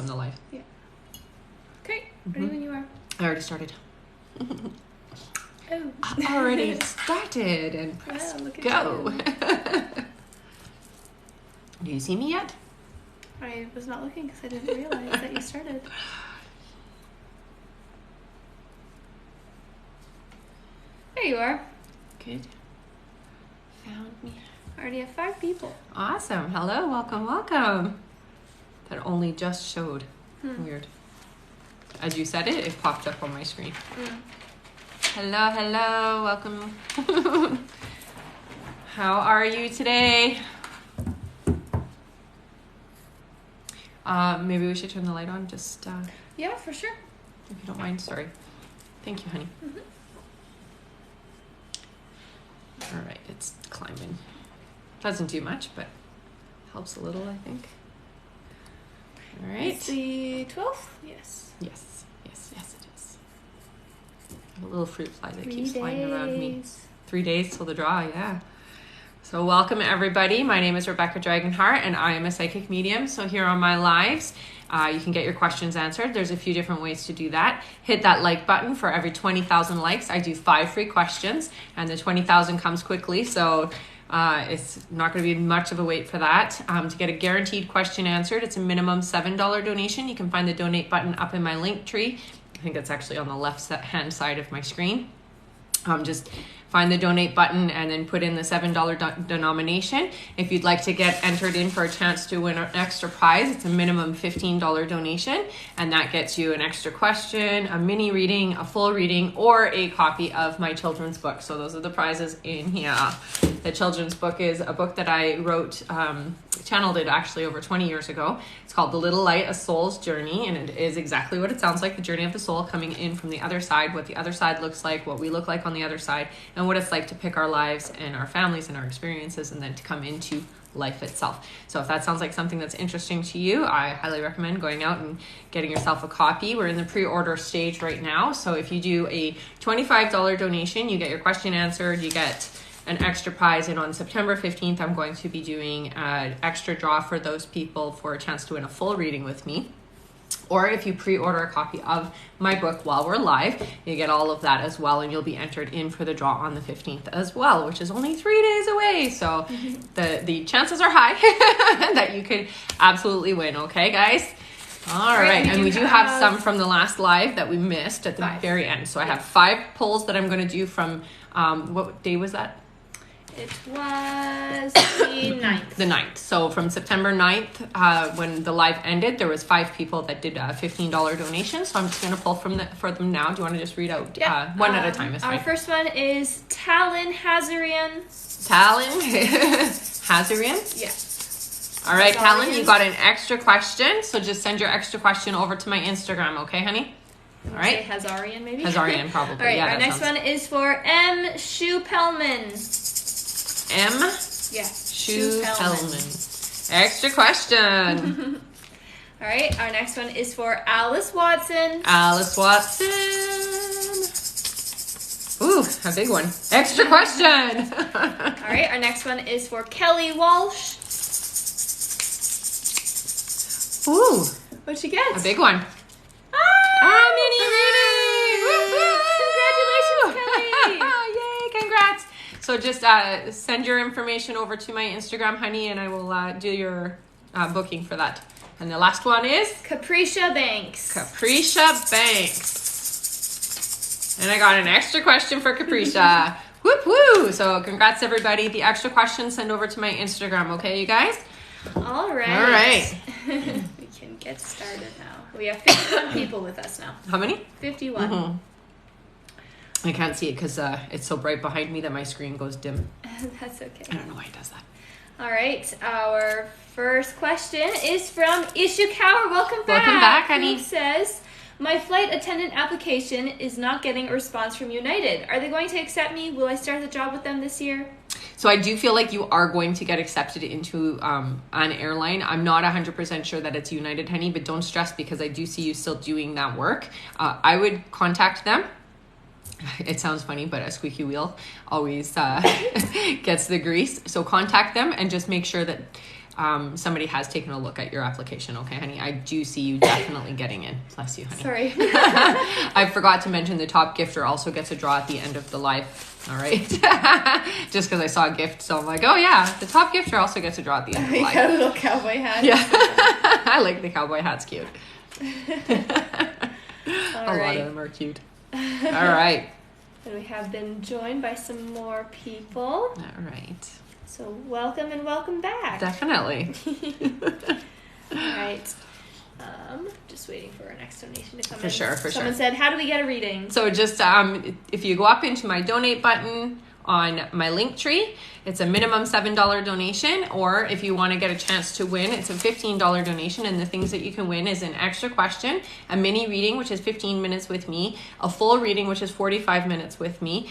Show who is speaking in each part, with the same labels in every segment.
Speaker 1: from the live.
Speaker 2: Yeah. Okay. Ready when you are.
Speaker 1: I already started.
Speaker 2: Oh.
Speaker 1: I already started and press go. Do you see me yet?
Speaker 2: I was not looking because I didn't realize that you started. There you are.
Speaker 1: Good. Found me.
Speaker 2: I already have 5 people.
Speaker 1: Awesome. Hello. Welcome. Welcome. That only just showed. Weird. As you said it popped up on my screen. Hello. Hello. Welcome. How are you today? Maybe we should turn the light on just
Speaker 2: Yeah, for sure.
Speaker 1: if you don't mind. Sorry. Thank you, honey. All right, it's climbing. Doesn't do much, but helps a little, I think. All right.
Speaker 2: It's the 12th? Yes.
Speaker 1: Yes, it is. A little fruit fly that
Speaker 2: 3
Speaker 1: keeps flying around me.
Speaker 2: days.
Speaker 1: 3 days till the draw, yeah. So welcome everybody. My name is Rebecca Dragonheart and I am a psychic medium. So here on my lives, you can get your questions answered. There's a few different ways to do that. Hit that like button. For every 20,000 likes, I do 5 free questions and the 20,000 comes quickly. So it's not going to be much of a wait for that. To get a guaranteed question answered, it's a minimum $7 donation. You can find the donate button up in my link tree. I think it's actually on the left hand side of my screen. Just find the donate button and then put in the $7 denomination. If you'd like to get entered in for a chance to win an extra prize, it's a minimum $15 donation, and that gets you an extra question, a mini reading, a full reading, or a copy of my children's book. So those are the prizes in here. The children's book is a book that I wrote, channeled it actually over 20 years ago. It's called The Little Light, A Soul's Journey, and it is exactly what it sounds like, the journey of the soul coming in from the other side, what the other side looks like, what we look like on the other side, and what it's like to pick our lives and our families and our experiences and then to come into life itself. So if that sounds like something that's interesting to you, I highly recommend going out and getting yourself a copy. We're in the pre-order stage right now. So if you do a $25 donation, you get your question answered, you get an extra prize, and on September 15th, I'm going to be doing an extra draw for those people for a chance to win a full reading with me. Or if you pre-order a copy of my book while we're live, you get all of that as well, and you'll be entered in for the draw on the 15th as well, which is only 3 days away. So the chances are high that you could absolutely win. Okay, guys? All right. And we do have some from the last live that we missed at the very end. So I have 5 polls that I'm going to do from, what day was that?
Speaker 2: It was the 9th.
Speaker 1: The 9th. So from September 9th, when the live ended, there was 5 people that did a $15 donation. So I'm just going to pull for them now. Do you want to just read out one at a time?
Speaker 2: Our first one is Talon Hazarian.
Speaker 1: Talon Hazarian?
Speaker 2: Yeah.
Speaker 1: All right, Talon, you got an extra question. So just send your extra question over to my Instagram, okay, honey? All right.
Speaker 2: Say Hazarian, maybe?
Speaker 1: Hazarian, probably.
Speaker 2: All right,
Speaker 1: yeah,
Speaker 2: our next one is for M. Schuh-Pellman.
Speaker 1: M.
Speaker 2: Yeah.
Speaker 1: Schuh-Pellman. Extra question.
Speaker 2: All right. Our next one is for Alice Watson.
Speaker 1: Alice Watson. Ooh, a big one. Extra question.
Speaker 2: All right. Our next one is for Kelly Walsh.
Speaker 1: Ooh.
Speaker 2: What'd you get?
Speaker 1: A big one. Mini reading.
Speaker 2: Congratulations, Kelly.
Speaker 1: Yay, congrats. So just send your information over to my Instagram, honey, and I will do your booking for that. And the last one is?
Speaker 2: Capricia Banks.
Speaker 1: Capricia Banks. And I got an extra question for Capricia. Whoop woo. So congrats, everybody. The extra questions send over to my Instagram, okay, you guys?
Speaker 2: All right.
Speaker 1: All right.
Speaker 2: We can get started now. We have 51 people with us now.
Speaker 1: How many?
Speaker 2: 51.
Speaker 1: Mm-hmm. I can't see it because it's so bright behind me that my screen goes dim.
Speaker 2: That's okay.
Speaker 1: I don't know why it does that.
Speaker 2: All right. Our first question is from Ishikawa. Welcome back.
Speaker 1: Welcome back, honey.
Speaker 2: Who says, my flight attendant application is not getting a response from United. Are they going to accept me? Will I start the job with them this year?
Speaker 1: So I do feel like you are going to get accepted into an airline. I'm not 100% sure that it's United, honey, but don't stress because I do see you still doing that work. I would contact them. It sounds funny, but a squeaky wheel always gets the grease. So contact them and just make sure that somebody has taken a look at your application. Okay, honey, I do see you definitely getting in. Bless you, honey.
Speaker 2: Sorry.
Speaker 1: I forgot to mention the top gifter also gets a draw at the end of the live. All right. Just because I saw a gift, so I'm like, oh yeah, the top gifter also gets a draw at the end of the live.
Speaker 2: Got a little cowboy hat.
Speaker 1: Yeah. I like the cowboy hat's cute.
Speaker 2: All
Speaker 1: A lot of them are cute. All right.
Speaker 2: And we have been joined by some more people.
Speaker 1: All right.
Speaker 2: So welcome and welcome back.
Speaker 1: Definitely.
Speaker 2: All right. Just waiting for our next donation to come in.
Speaker 1: For sure.
Speaker 2: Someone said, how do we get a reading?
Speaker 1: So just if you go up into my donate button on my link tree, it's a minimum $7 donation, or if you want to get a chance to win, it's a $15 donation, and the things that you can win is an extra question, a mini reading, which is 15 minutes with me, a full reading, which is 45 minutes with me,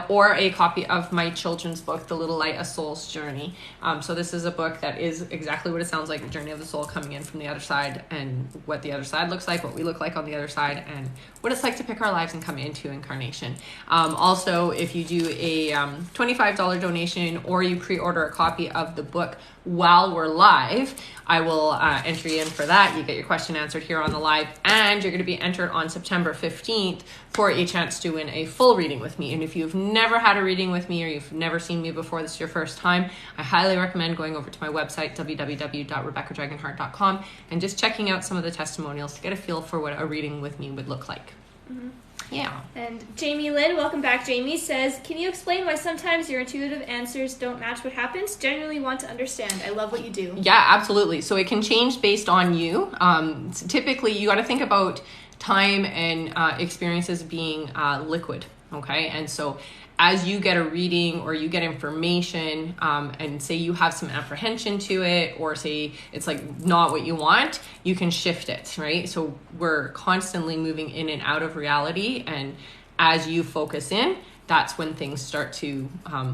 Speaker 1: or a copy of my children's book, The Little Light, A Soul's Journey. So this is a book that is exactly what it sounds like, the journey of the soul coming in from the other side, and what the other side looks like, what we look like on the other side, and what it's like to pick our lives and come into incarnation. Also, if you do a $25 donation, or you pre-order a copy of the book while we're live, I will enter you in for that. You get your question answered here on the live, and you're going to be entered on September 15th for a chance to win a full reading with me. And if you've never had a reading with me, or you've never seen me before, this is your first time, I highly recommend going over to my website, www.rebeccadragonheart.com, and just checking out some of the testimonials to get a feel for what a reading with me would look like.
Speaker 2: Mm-hmm.
Speaker 1: Yeah.
Speaker 2: And Jamie Lynn, welcome back, Jamie, says, can you explain why sometimes your intuitive answers don't match what happens? Genuinely want to understand. I love what you do.
Speaker 1: Yeah, absolutely. So it can change based on you. So typically, you got to think about time and experiences being liquid, okay? And so as you get a reading or you get information, and say you have some apprehension to it, or say it's like not what you want, you can shift it, right? So we're constantly moving in and out of reality, and as you focus in, that's when things start to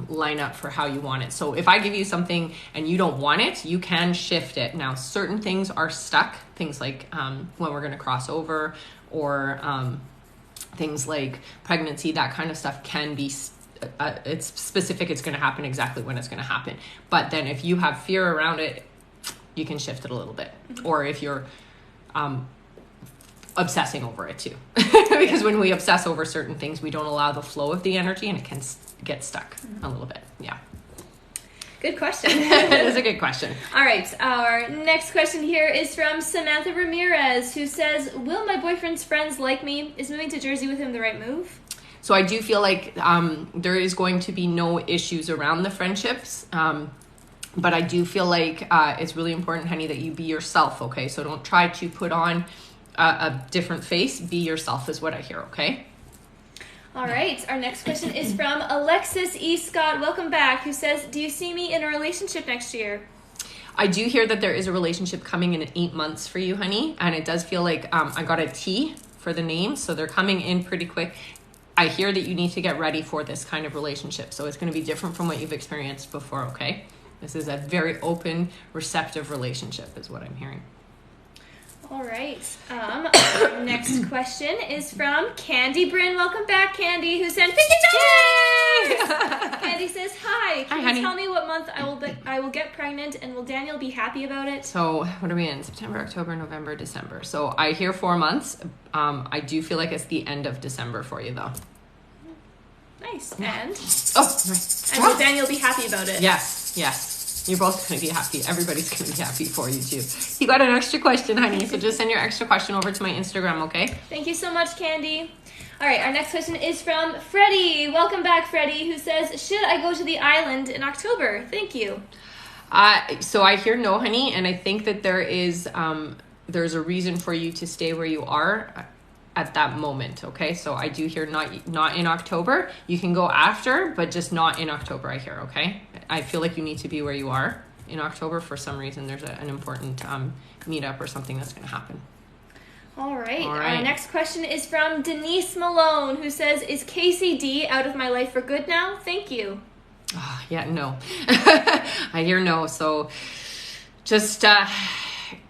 Speaker 1: line up for how you want it. So if I give you something and you don't want it, you can shift it. Now, certain things are stuck, things like when we're going to cross over, or things like pregnancy, that kind of stuff can be it's specific, it's going to happen exactly when it's going to happen. But then if you have fear around it, you can shift it a little bit. Mm-hmm. Or if you're obsessing over it too. Because when we obsess over certain things, we don't allow the flow of the energy, and it can get stuck a little bit. Yeah.
Speaker 2: Good question.
Speaker 1: It is a good question.
Speaker 2: All right. Our next question here is from Samantha Ramirez, who says, will my boyfriend's friends like me? Is moving to Jersey with him the right move?
Speaker 1: So I do feel like there is going to be no issues around the friendships. But I do feel like it's really important, honey, that you be yourself, okay? So don't try to put on a different face. Be yourself is what I hear, okay?
Speaker 2: All right. Our next question is from Alexis E. Scott. Welcome back. Who says, do you see me in a relationship next year?
Speaker 1: I do hear that there is a relationship coming in 8 months for you, honey. And it does feel like I got a T for the name. So they're coming in pretty quick. I hear that you need to get ready for this kind of relationship. So it's going to be different from what you've experienced before, okay? This is a very open, receptive relationship is what I'm hearing.
Speaker 2: All right. Our next question is from Candy Bryn. Welcome back, Candy, who sent $50. Candy says, hi. Can you tell me what month I will get pregnant, and will Daniel be happy about it?
Speaker 1: So what are we in? September, October, November, December. So I hear 4 months. I do feel like it's the end of December for you, though.
Speaker 2: Nice. And?
Speaker 1: Oh, nice.
Speaker 2: And will Daniel be happy about it?
Speaker 1: Yes. You're both going to be happy. Everybody's going to be happy for you, too. You got an extra question, honey. So just send your extra question over to my Instagram, okay?
Speaker 2: Thank you so much, Candy. All right, our next question is from Freddie. Welcome back, Freddie, who says, should I go to the island in October? Thank you.
Speaker 1: So I hear no, honey, and I think that there's a reason for you to stay where you are at that moment, okay? So I do hear not in October. You can go after, but just not in October, I hear, okay? I feel like you need to be where you are in October. For some reason, there's an important meetup or something that's going to happen.
Speaker 2: All right. Our next question is from Denise Malone, who says, is KCD out of my life for good now? Thank you.
Speaker 1: Yeah, no. I hear no. So just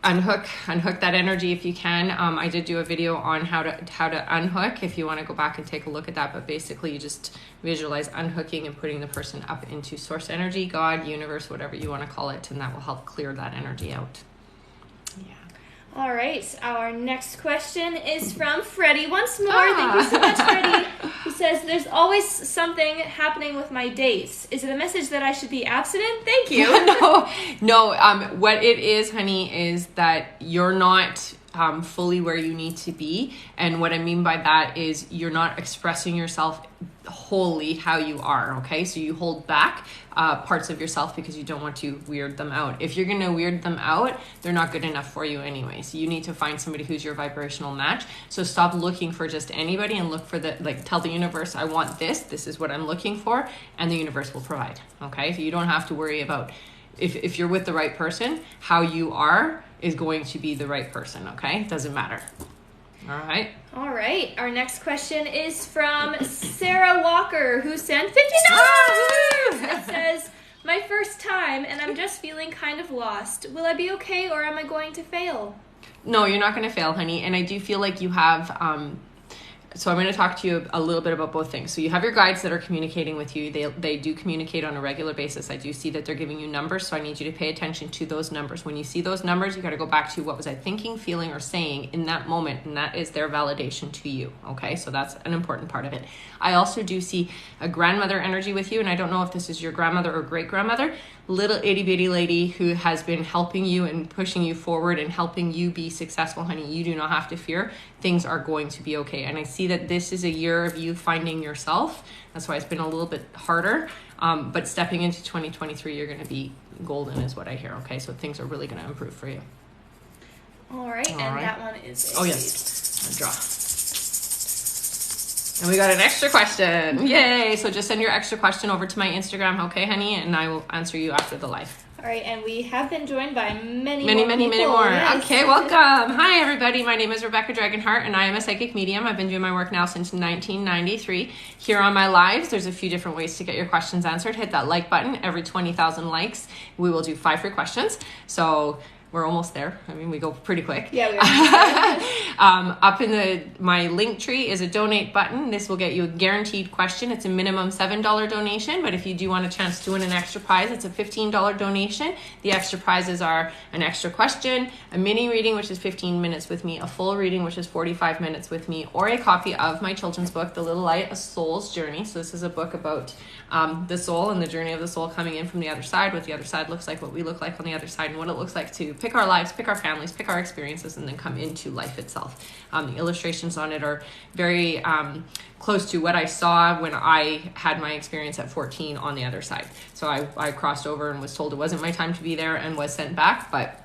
Speaker 1: unhook that energy if you can. I did do a video on how to unhook if you want to go back and take a look at that, but basically you just visualize unhooking and putting the person up into source energy, God, universe, whatever you want to call it, and that will help clear that energy out.
Speaker 2: All right, our next question is from Freddie once more. Thank you so much, Freddie. Who says, there's always something happening with my dates. Is it a message that I should be abstinent? Thank you.
Speaker 1: No. What it is, honey, is that you're not fully where you need to be. And what I mean by that is you're not expressing yourself wholly how you are, okay? So you hold back parts of yourself because you don't want to weird them out. If you're going to weird them out, they're not good enough for you anyway. So you need to find somebody who's your vibrational match. So stop looking for just anybody and look for tell the universe, I want this is what I'm looking for, and the universe will provide, okay? So you don't have to worry about if you're with the right person, how you are is going to be the right person, okay? Doesn't matter. All right.
Speaker 2: Our next question is from Sarah Walker, who sent $50. It says, my first time, and I'm just feeling kind of lost. Will I be okay, or am I going to fail?
Speaker 1: No, you're not going to fail, honey. And I do feel like you have... So I'm going to talk to you a little bit about both things. So you have your guides that are communicating with you. They do communicate on a regular basis. I do see that they're giving you numbers, so I need you to pay attention to those numbers. When you see those numbers, you got to go back to what was I thinking, feeling, or saying in that moment, and that is their validation to you, okay? So that's an important part of it. I also do see a grandmother energy with you, and I don't know if this is your grandmother or great-grandmother, little itty-bitty lady who has been helping you and pushing you forward and helping you be successful, honey. You do not have to fear. Things are going to be okay. And I see that this is a year of you finding yourself. That's why it's been a little bit harder. But stepping into 2023, you're going to be golden is what I hear, okay? So things are really going to improve for you.
Speaker 2: All right. That one is
Speaker 1: a yes. A draw. And we got an extra question. Yay. So just send your extra question over to my Instagram, okay, honey? And I will answer you after the live.
Speaker 2: All right, and we have been joined by many more.
Speaker 1: Yes. Okay, welcome. Hi, everybody. My name is Rebecca Dragonheart, and I am a psychic medium. I've been doing my work now since 1993. Here on my lives, there's a few different ways to get your questions answered. Hit that like button. Every 20,000 likes, we will do 5 free questions. So we're almost there. I mean, we go pretty quick.
Speaker 2: Yeah, we are.
Speaker 1: Up in my link tree is a donate button. This will get you a guaranteed question. It's a minimum $7 donation, but if you do want a chance to win an extra prize, it's a $15 donation. The extra prizes are an extra question, a mini reading, which is 15 minutes with me, a full reading, which is 45 minutes with me, or a copy of my children's book, The Little Light, A Soul's Journey. So this is a book about the soul and the journey of the soul coming in from the other side, what the other side looks like, what we look like on the other side, and what it looks like to pick our lives, pick our families, pick our experiences, and then come into life itself. The illustrations on it are very close to what I saw when I had my experience at 14 on the other side. So I crossed over and was told it wasn't my time to be there and was sent back, but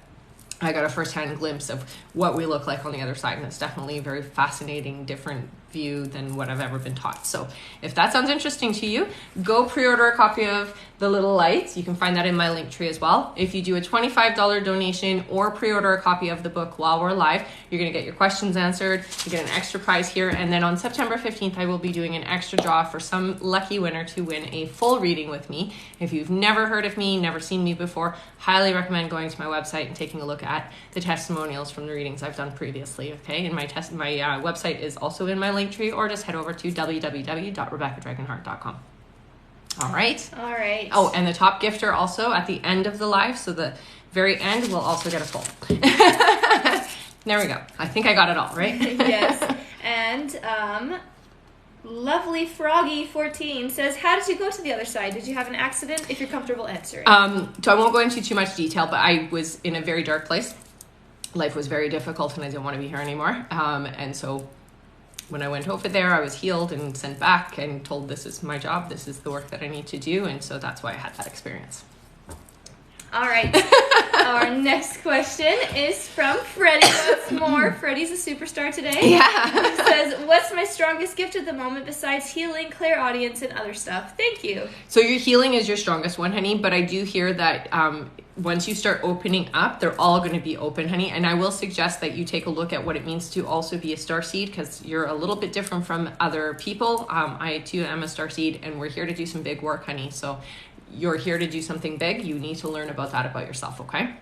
Speaker 1: I got a first-hand glimpse of what we look like on the other side, and it's definitely a very fascinating, different view than what I've ever been taught. So if that sounds interesting to you, go pre-order a copy of The Little Lights. You can find that in my link tree as well. If you do a $25 donation or pre-order a copy of the book while we're live, you're going to get your questions answered. You get an extra prize here, and then on September 15th, I will be doing an extra draw for some lucky winner to win a full reading with me. If you've never heard of me, never seen me before, highly recommend going to my website and taking a look at the testimonials from the readings I've done previously, okay? And my website is also in my link tree, or just head over to www.rebeccadragonheart.com. All right. Oh, and the top gifter also at the end of the live, so the very end will also get a full. There we go. I think I got it all, right?
Speaker 2: Yes. And Lovely Froggy 14 says, how did you go to the other side? Did you have an accident? If you're comfortable answering.
Speaker 1: So I won't go into too much detail, but I was in a very dark place. Life was very difficult, and I didn't want to be here anymore. And so when I went over there, I was healed and sent back and told this is my job, this is the work that I need to do, and so that's why I had that experience.
Speaker 2: All right. Our next question is from Freddie once more. Freddie's a superstar today.
Speaker 1: Yeah.
Speaker 2: He says, what's my strongest gift at the moment besides healing, clairaudience, and other stuff? Thank you.
Speaker 1: So your healing is your strongest one, honey, but I do hear that once you start opening up, they're all going to be open, honey. And I will suggest that you take a look at what it means to also be a starseed, because you're a little bit different from other people. I too am a starseed, and we're here to do some big work, honey. So you're here to do something big. You need to learn about that about yourself, okay?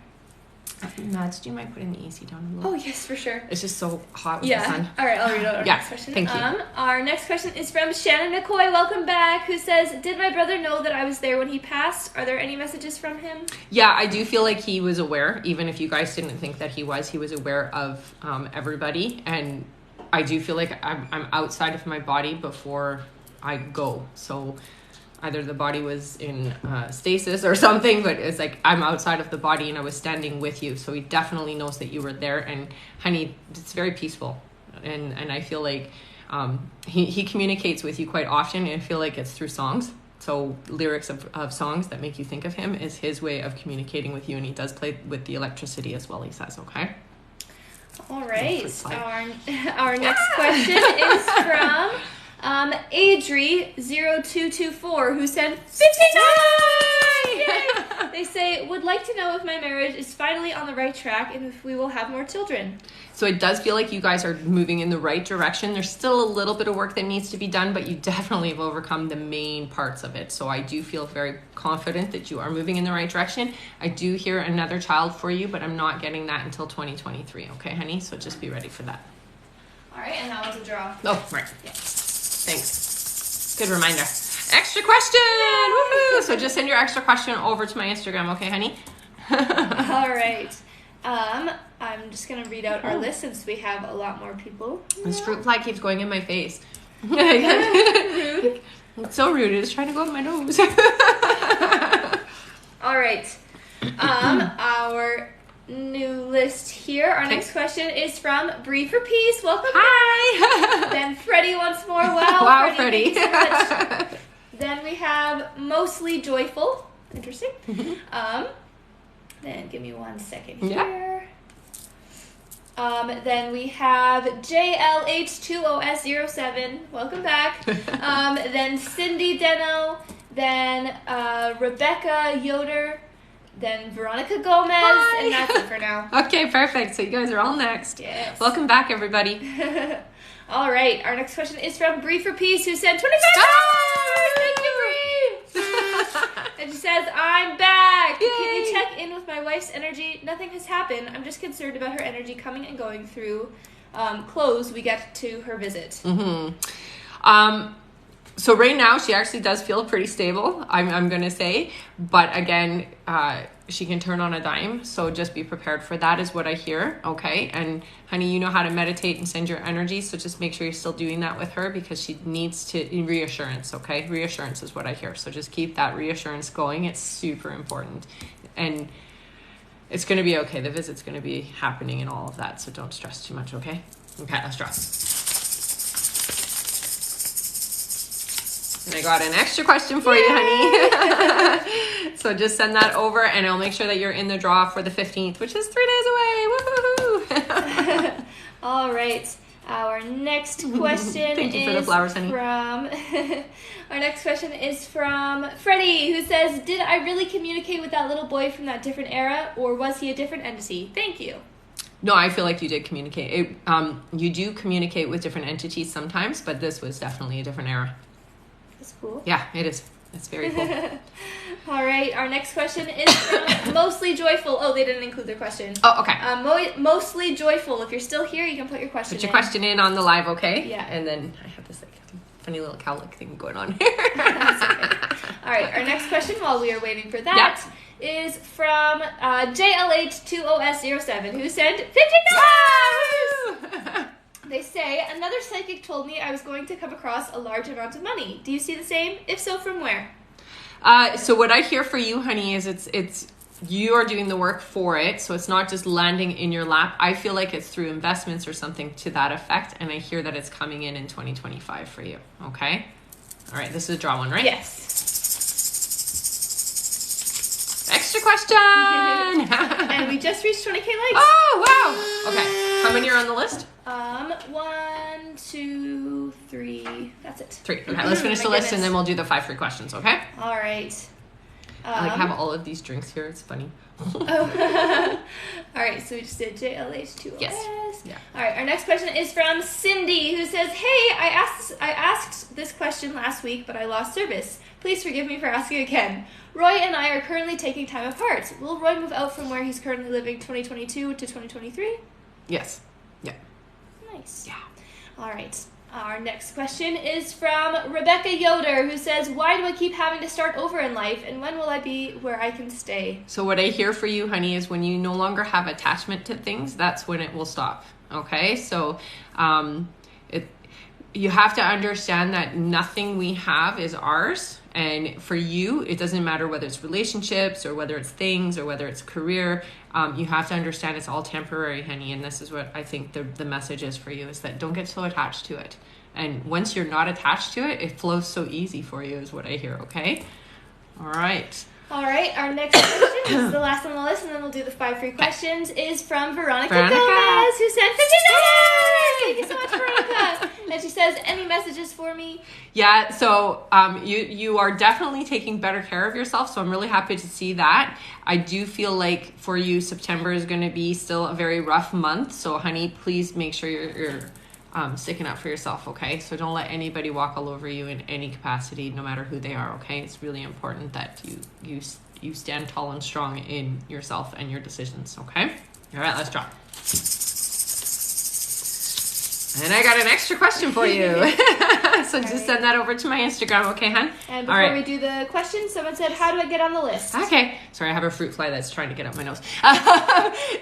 Speaker 1: Mads, do you mind putting the AC down a little?
Speaker 2: Oh, yes, for sure.
Speaker 1: It's just so hot with the sun.
Speaker 2: All right, I'll read out our next question.
Speaker 1: Thank you.
Speaker 2: Our next question is from Shannon McCoy. Welcome back. Who says, did my brother know that I was there when he passed? Are there any messages from him?
Speaker 1: Yeah, I do feel like he was aware, even if you guys didn't think that he was aware of everybody. And I do feel like I'm outside of my body before I go. So either the body was in stasis or something, but it's like I'm outside of the body and I was standing with you. So he definitely knows that you were there. And honey, it's very peaceful. And I feel like he communicates with you quite often, and I feel like it's through songs. So lyrics of songs that make you think of him is his way of communicating with you. And he does play with the electricity as well, he says, okay?
Speaker 2: All right. Our next question is from Adri0224, who sent 59! They say, would like to know if my marriage is finally on the right track and if we will have more children.
Speaker 1: So it does feel like you guys are moving in the right direction. There's still a little bit of work that needs to be done, but you definitely have overcome the main parts of it. So I do feel very confident that you are moving in the right direction. I do hear another child for you, but I'm not getting that until 2023. Okay, honey? So just be ready for that.
Speaker 2: All right, and that was a draw.
Speaker 1: Oh, right. Yeah. Thanks. Good reminder. Extra question! Woohoo! So just send your extra question over to my Instagram, okay, honey?
Speaker 2: All right. I'm just going to read out our list since we have a lot more people.
Speaker 1: This fruit fly keeps going in my face.
Speaker 2: Rude.
Speaker 1: It's so rude. It's trying to go up my nose.
Speaker 2: All right. Our new list here. Our next question is from Bree for Peace. Welcome.
Speaker 1: Hi.
Speaker 2: Then Freddie once more. Wow,
Speaker 1: wow,
Speaker 2: Freddie.
Speaker 1: Freddie.
Speaker 2: Thank you so much. Then we have Mostly Joyful. Interesting. Then give me 1 second here.
Speaker 1: Yeah.
Speaker 2: Then we have JLH20S07. Welcome back. Then Cindy Deno. Then Rebecca Yoder. Then Veronica Gomez.
Speaker 1: Hi.
Speaker 2: And that's it for now.
Speaker 1: Okay, perfect. So you guys are all next.
Speaker 2: Yes.
Speaker 1: Welcome back, everybody.
Speaker 2: All right. Our next question is from Bree for Peace, who sent $25. Thank you, Bree. And she says, I'm back.
Speaker 1: Yay.
Speaker 2: Can you check in with my wife's energy? Nothing has happened. I'm just concerned about her energy coming and going through clothes we get to her visit.
Speaker 1: Mm-hmm. So right now she actually does feel pretty stable, I'm going to say. But again, she can turn on a dime. So just be prepared for that is what I hear. Okay. And honey, you know how to meditate and send your energy. So just make sure you're still doing that with her because she needs reassurance. Okay. Reassurance is what I hear. So just keep that reassurance going. It's super important. And it's going to be okay. The visit's going to be happening and all of that. So don't stress too much. Okay. Okay. Let's draw. And I got an extra question for you, honey. So just send that over and I'll make sure that you're in the draw for the 15th, which is 3 days away. Woohoo!
Speaker 2: All right. Our next question
Speaker 1: Thank you for the flowers, honey.
Speaker 2: Our next question is from Freddie, who says, did I really communicate with that little boy from that different era, or was he a different entity? Thank you.
Speaker 1: No, I feel like you did communicate. You do communicate with different entities sometimes, but this was definitely a different era.
Speaker 2: That's cool.
Speaker 1: Yeah, it is. It's very cool.
Speaker 2: All right. Our next question is from Mostly Joyful. Oh, they didn't include their question.
Speaker 1: Oh, okay.
Speaker 2: Mostly Joyful. If you're still here, you can put your question in.
Speaker 1: Put your question in on the live, okay?
Speaker 2: Yeah.
Speaker 1: And then I have this like funny little cowlick thing going on here.
Speaker 2: That's okay. All right. Our next question, while we are waiting for that, is from JLH20S07, who sent $50. They say, another psychic told me I was going to come across a large amount of money. Do you see the same? If so, from where?
Speaker 1: So what I hear for you, honey, is it's you are doing the work for it. So it's not just landing in your lap. I feel like it's through investments or something to that effect. And I hear that it's coming in 2025 for you. Okay. All right. This is a draw one, right?
Speaker 2: Yes.
Speaker 1: Extra question.
Speaker 2: And we just reached 20K likes.
Speaker 1: Oh, wow. Okay. How many are on the list?
Speaker 2: 1, 2, 3. That's it.
Speaker 1: 3. Okay, let's finish the list and then we'll do the 5 free questions, okay?
Speaker 2: All right.
Speaker 1: I have all of these drinks here. It's funny.
Speaker 2: All right, so we just did JLH2OS.
Speaker 1: Yes.
Speaker 2: questions?
Speaker 1: Yeah.
Speaker 2: All right, our next question is from Cindy, who says, hey, I asked this question last week, but I lost service. Please forgive me for asking again. Roy and I are currently taking time apart. Will Roy move out from where he's currently living 2022 to 2023?
Speaker 1: Yes. Yeah.
Speaker 2: Nice.
Speaker 1: Yeah.
Speaker 2: All right. Our next question is from Rebecca Yoder, who says, why do I keep having to start over in life, and when will I be where I can stay?
Speaker 1: So what I hear for you, honey, is when you no longer have attachment to things, that's when it will stop. Okay? So you have to understand that nothing we have is ours. And for you, it doesn't matter whether it's relationships or whether it's things or whether it's career. You have to understand it's all temporary, honey. And this is what I think the message is for you, is that don't get so attached to it. And once you're not attached to it, it flows so easy for you is what I hear, okay? All right.
Speaker 2: All right, our next question, this is the last on the list, and then we'll do the 5 free questions, is from Veronica Gomez, who sent $50. Thank you so much, Veronica. And she says, any messages for me?
Speaker 1: Yeah, so you are definitely taking better care of yourself, so I'm really happy to see that. I do feel like for you, September is going to be still a very rough month, so honey, please make sure you're sticking up for yourself, okay? So don't let anybody walk all over you in any capacity, no matter who they are, okay? It's really important that you stand tall and strong in yourself and your decisions, okay? All right, let's drop. And I got an extra question for you. So just send that over to my Instagram, okay, hon?
Speaker 2: And before we do the question, someone said, how do I get on the list?
Speaker 1: Okay. Sorry, I have a fruit fly that's trying to get up my nose.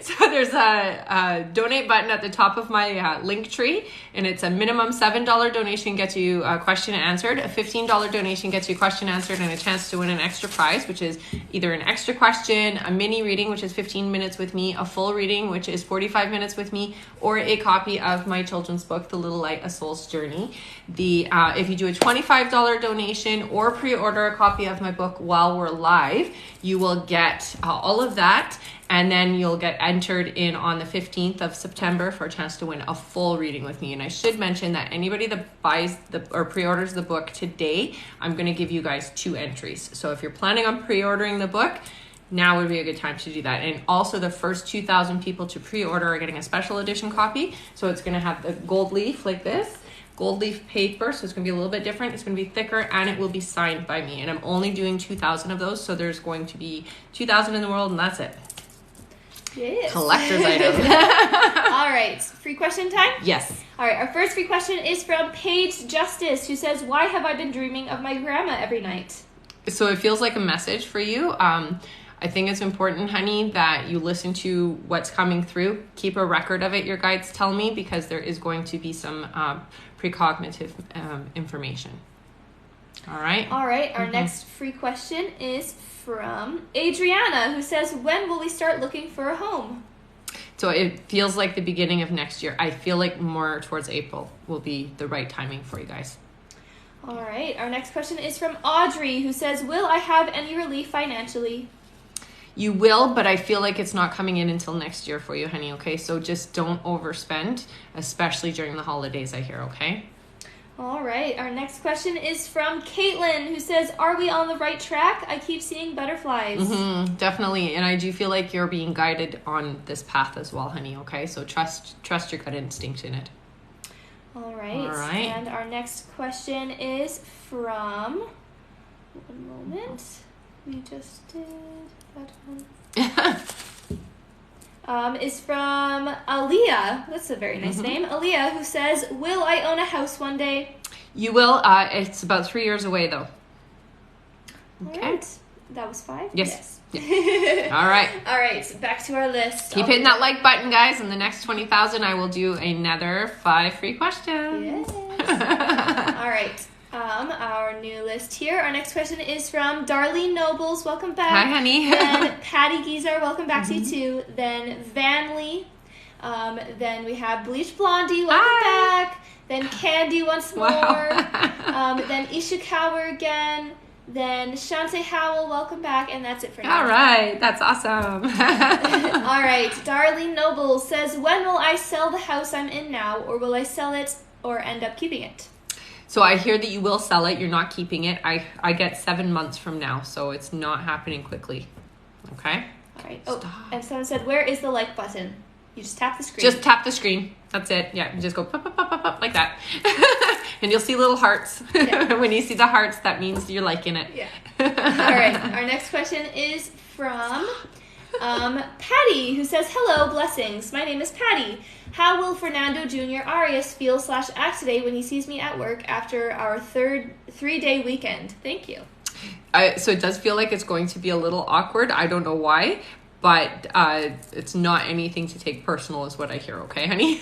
Speaker 1: So there's a donate button at the top of my link tree, and it's a minimum $7 donation gets you a question answered. A $15 donation gets you a question answered and a chance to win an extra prize, which is either an extra question, a mini reading, which is 15 minutes with me, a full reading, which is 45 minutes with me, or a copy of my children's book, The Little Light, A Soul's Journey. If you do a $25 donation or pre-order a copy of my book while we're live, you will get all of that, and then you'll get entered in on the 15th of September for a chance to win a full reading with me. And I should mention that anybody that buys or pre-orders the book today, I'm going to give you guys 2 entries. So if you're planning on pre-ordering the book, now would be a good time to do that. And also the first 2,000 people to pre-order are getting a special edition copy. So it's going to have the gold leaf like this, gold leaf paper. So it's going to be a little bit different. It's going to be thicker, and it will be signed by me. And I'm only doing 2,000 of those. So there's going to be 2,000 in the world, and that's it.
Speaker 2: Yes.
Speaker 1: Collector's item.
Speaker 2: All right. Free question time?
Speaker 1: Yes.
Speaker 2: All right. Our first free question is from Paige Justice, who says, why have I been dreaming of my grandma every night?
Speaker 1: So it feels like a message for you. I think it's important, honey, that you listen to what's coming through. Keep a record of it, your guides tell me, because there is going to be some precognitive information. All right?
Speaker 2: All right. Our next free question is from Adriana, who says, when will we start looking for a home?
Speaker 1: So it feels like the beginning of next year. I feel like more towards April will be the right timing for you guys.
Speaker 2: All right. Our next question is from Audrey, who says, will I have any relief financially?
Speaker 1: You will, but I feel like it's not coming in until next year for you, honey, okay? So just don't overspend, especially during the holidays, I hear, okay?
Speaker 2: All right. Our next question is from Caitlin, who says, are we on the right track? I keep seeing butterflies.
Speaker 1: Definitely. And I do feel like you're being guided on this path as well, honey, okay? So trust your gut instinct in it.
Speaker 2: All right. And our next question is from... One moment. We just did that one. Is from Aaliyah. That's a very nice name. Aaliyah, who says, will I own a house one day?
Speaker 1: You will. It's about 3 years away, though.
Speaker 2: Okay. All right. That was 5?
Speaker 1: Yes. All right.
Speaker 2: All right. Back to our list.
Speaker 1: Keep hitting that like button, guys. In the next 20,000, I will do another 5 free questions.
Speaker 2: Yes. All right. Our new list here. Our next question is from Darlene Nobles. Welcome back.
Speaker 1: Hi, honey.
Speaker 2: Then Patty Geezer. Welcome back to you too. Then Van Lee. Then we have Bleach Blondie. Welcome back. Then Candy once more.
Speaker 1: Wow.
Speaker 2: Then Ishikawa again. Then Shante Howell. Welcome back. And that's it for now.
Speaker 1: All right. That's awesome.
Speaker 2: All right. Darlene Nobles says, when will I sell the house I'm in now, or will I sell it or end up keeping it?
Speaker 1: So I hear that you will sell it. You're not keeping it. I get 7 months from now, so it's not happening quickly. Okay?
Speaker 2: All right. Oh, and someone said, where is the like button? You just tap the screen.
Speaker 1: Just tap the screen. That's it. Yeah, you just go pop, pop, pop, pop, pop, like that. And you'll see little hearts. Yeah. When you see the hearts, that means you're liking it.
Speaker 2: Yeah. All right. Our next question is from Patty, who says, hello, blessings. My name is Patty. How will Fernando Jr. Arias feel/act today when he sees me at work after our 3-day weekend? Thank you.
Speaker 1: So it does feel like it's going to be a little awkward. I don't know why, but it's not anything to take personal is what I hear. Okay, honey?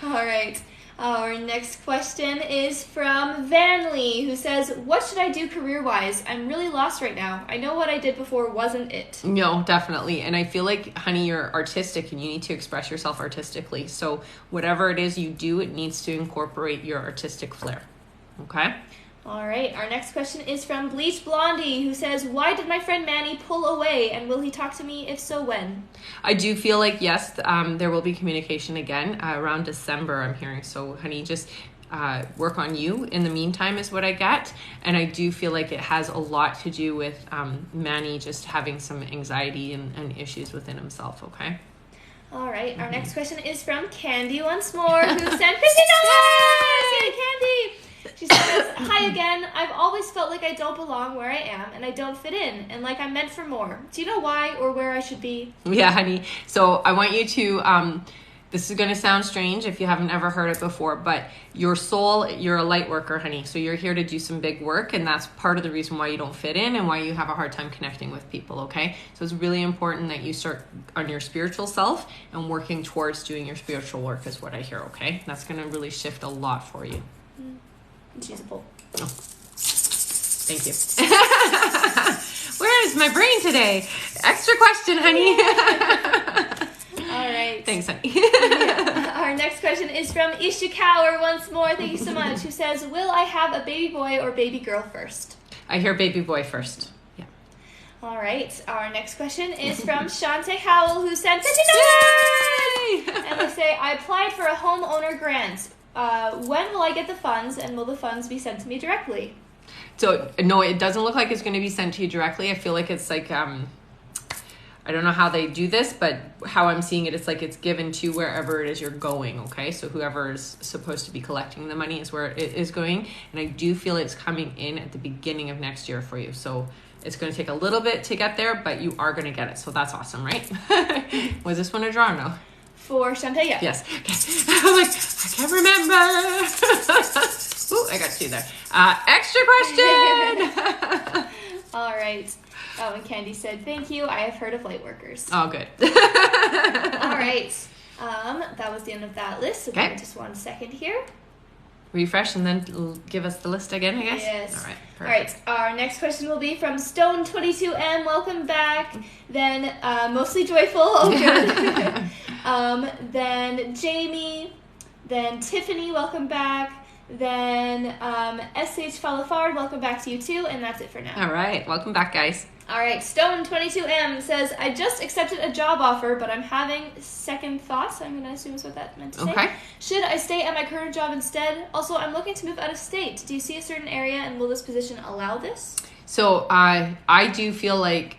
Speaker 2: All right. Our next question is from Vanley, who says, what should I do career-wise? I'm really lost right now. I know what I did before wasn't it.
Speaker 1: No, definitely. And I feel like, honey, you're artistic and you need to express yourself artistically. So whatever it is you do, it needs to incorporate your artistic flair. Okay?
Speaker 2: All right. Our next question is from Bleach Blondie, who says, why did my friend Manny pull away, and will he talk to me? If so, when?
Speaker 1: I do feel like, yes, there will be communication again around December, I'm hearing. So, honey, just work on you in the meantime is what I get. And I do feel like it has a lot to do with Manny just having some anxiety and issues within himself, okay?
Speaker 2: All right. Our next question is from Candy once more, who sent $50. Yay, Candy! She says, hi again. I've always felt like I don't belong where I am and I don't fit in and like I'm meant for more. Do you know why or where I should be?
Speaker 1: Yeah, honey. So I want you to, this is going to sound strange if you haven't ever heard it before, but your soul, you're a light worker, honey. So you're here to do some big work, and that's part of the reason why you don't fit in and why you have a hard time connecting with people, okay? So it's really important that you start on your spiritual self and working towards doing your spiritual work is what I hear, okay? That's going to really shift a lot for you.
Speaker 2: She's a bull.
Speaker 1: Oh. Thank you. Where is my brain today? Extra question, honey.
Speaker 2: All right.
Speaker 1: Thanks, honey.
Speaker 2: Yeah. Our next question is from Ishikawa once more. Thank you so much. Who says, will I have a baby boy or baby girl first?
Speaker 1: I hear baby boy first. Yeah.
Speaker 2: All right. Our next question is from Shante Howell, who sent $50. And they say, I applied for a homeowner grant. When will I get the funds, and will the funds be sent to me directly?
Speaker 1: So, no, it doesn't look like it's going to be sent to you directly. I feel like it's like, I don't know how they do this, but how I'm seeing it, it's like it's given to wherever it is you're going, okay? So whoever is supposed to be collecting the money is where it is going. And I do feel it's coming in at the beginning of next year for you. So it's going to take a little bit to get there, but you are going to get it. So that's awesome, right? Was this one a draw or no?
Speaker 2: For Shante, yeah.
Speaker 1: Yes. Okay. I'm like, I can't remember. Ooh, I got two there. Extra question.
Speaker 2: All right. Oh, and Candy said, thank you. I have heard of light workers.
Speaker 1: Oh, good.
Speaker 2: All right. That was the end of that list. So
Speaker 1: okay.
Speaker 2: give me just 1 second here.
Speaker 1: Refresh and then give us the list again, I guess?
Speaker 2: Yes.
Speaker 1: All right.
Speaker 2: All
Speaker 1: Perfect.
Speaker 2: right. Our next question will be from Stone22M. Welcome back. Then Mostly Joyful. Oh, good. Then Jamie. Then Tiffany. Welcome back. Then SH Falafard. Welcome back to you too. And that's it for now.
Speaker 1: All right. Welcome back, guys.
Speaker 2: All right. Stone22M says, I just accepted a job offer, but I'm having second thoughts. I'm going to assume is what that meant to say.
Speaker 1: Okay.
Speaker 2: Should I stay at my current job instead? Also, I'm looking to move out of state. Do you see a certain area, and will this position allow this?
Speaker 1: So I do feel like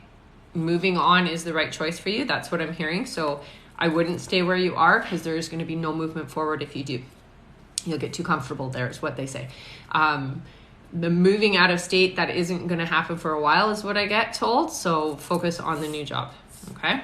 Speaker 1: moving on is the right choice for you. That's what I'm hearing. So I wouldn't stay where you are because there is going to be no movement forward if you do. You'll get too comfortable there is what they say. The moving out of state, that isn't going to happen for a while is what I get told. So focus on the new job. Okay.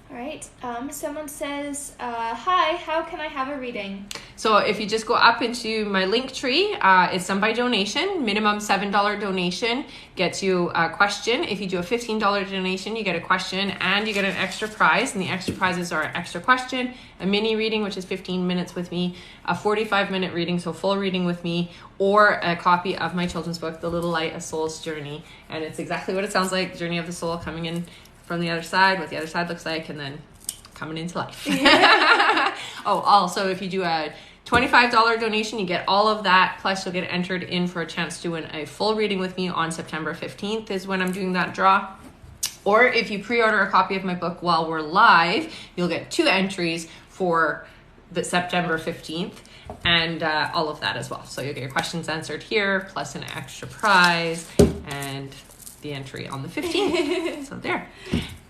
Speaker 2: All right. Someone says, hi, how can I have a reading?
Speaker 1: So if you just go up into my link tree, it's done by donation. Minimum $7 donation gets you a question. If you do a $15 donation, you get a question and you get an extra prize. And the extra prizes are an extra question, a mini reading, which is 15 minutes with me, a 45-minute reading, so full reading with me, or a copy of my children's book, The Little Light, A Soul's Journey. And it's exactly what it sounds like, Journey of the Soul, coming in from the other side, what the other side looks like, and then coming into life. Oh, also, if you do a $25 donation, you get all of that, plus you'll get entered in for a chance to win a full reading with me on September 15th is when I'm doing that draw. Or if you pre-order a copy of my book while we're live, you'll get 2 entries for the September 15th and all of that as well. So you'll get your questions answered here, plus an extra prize and the entry on the 15th. So there.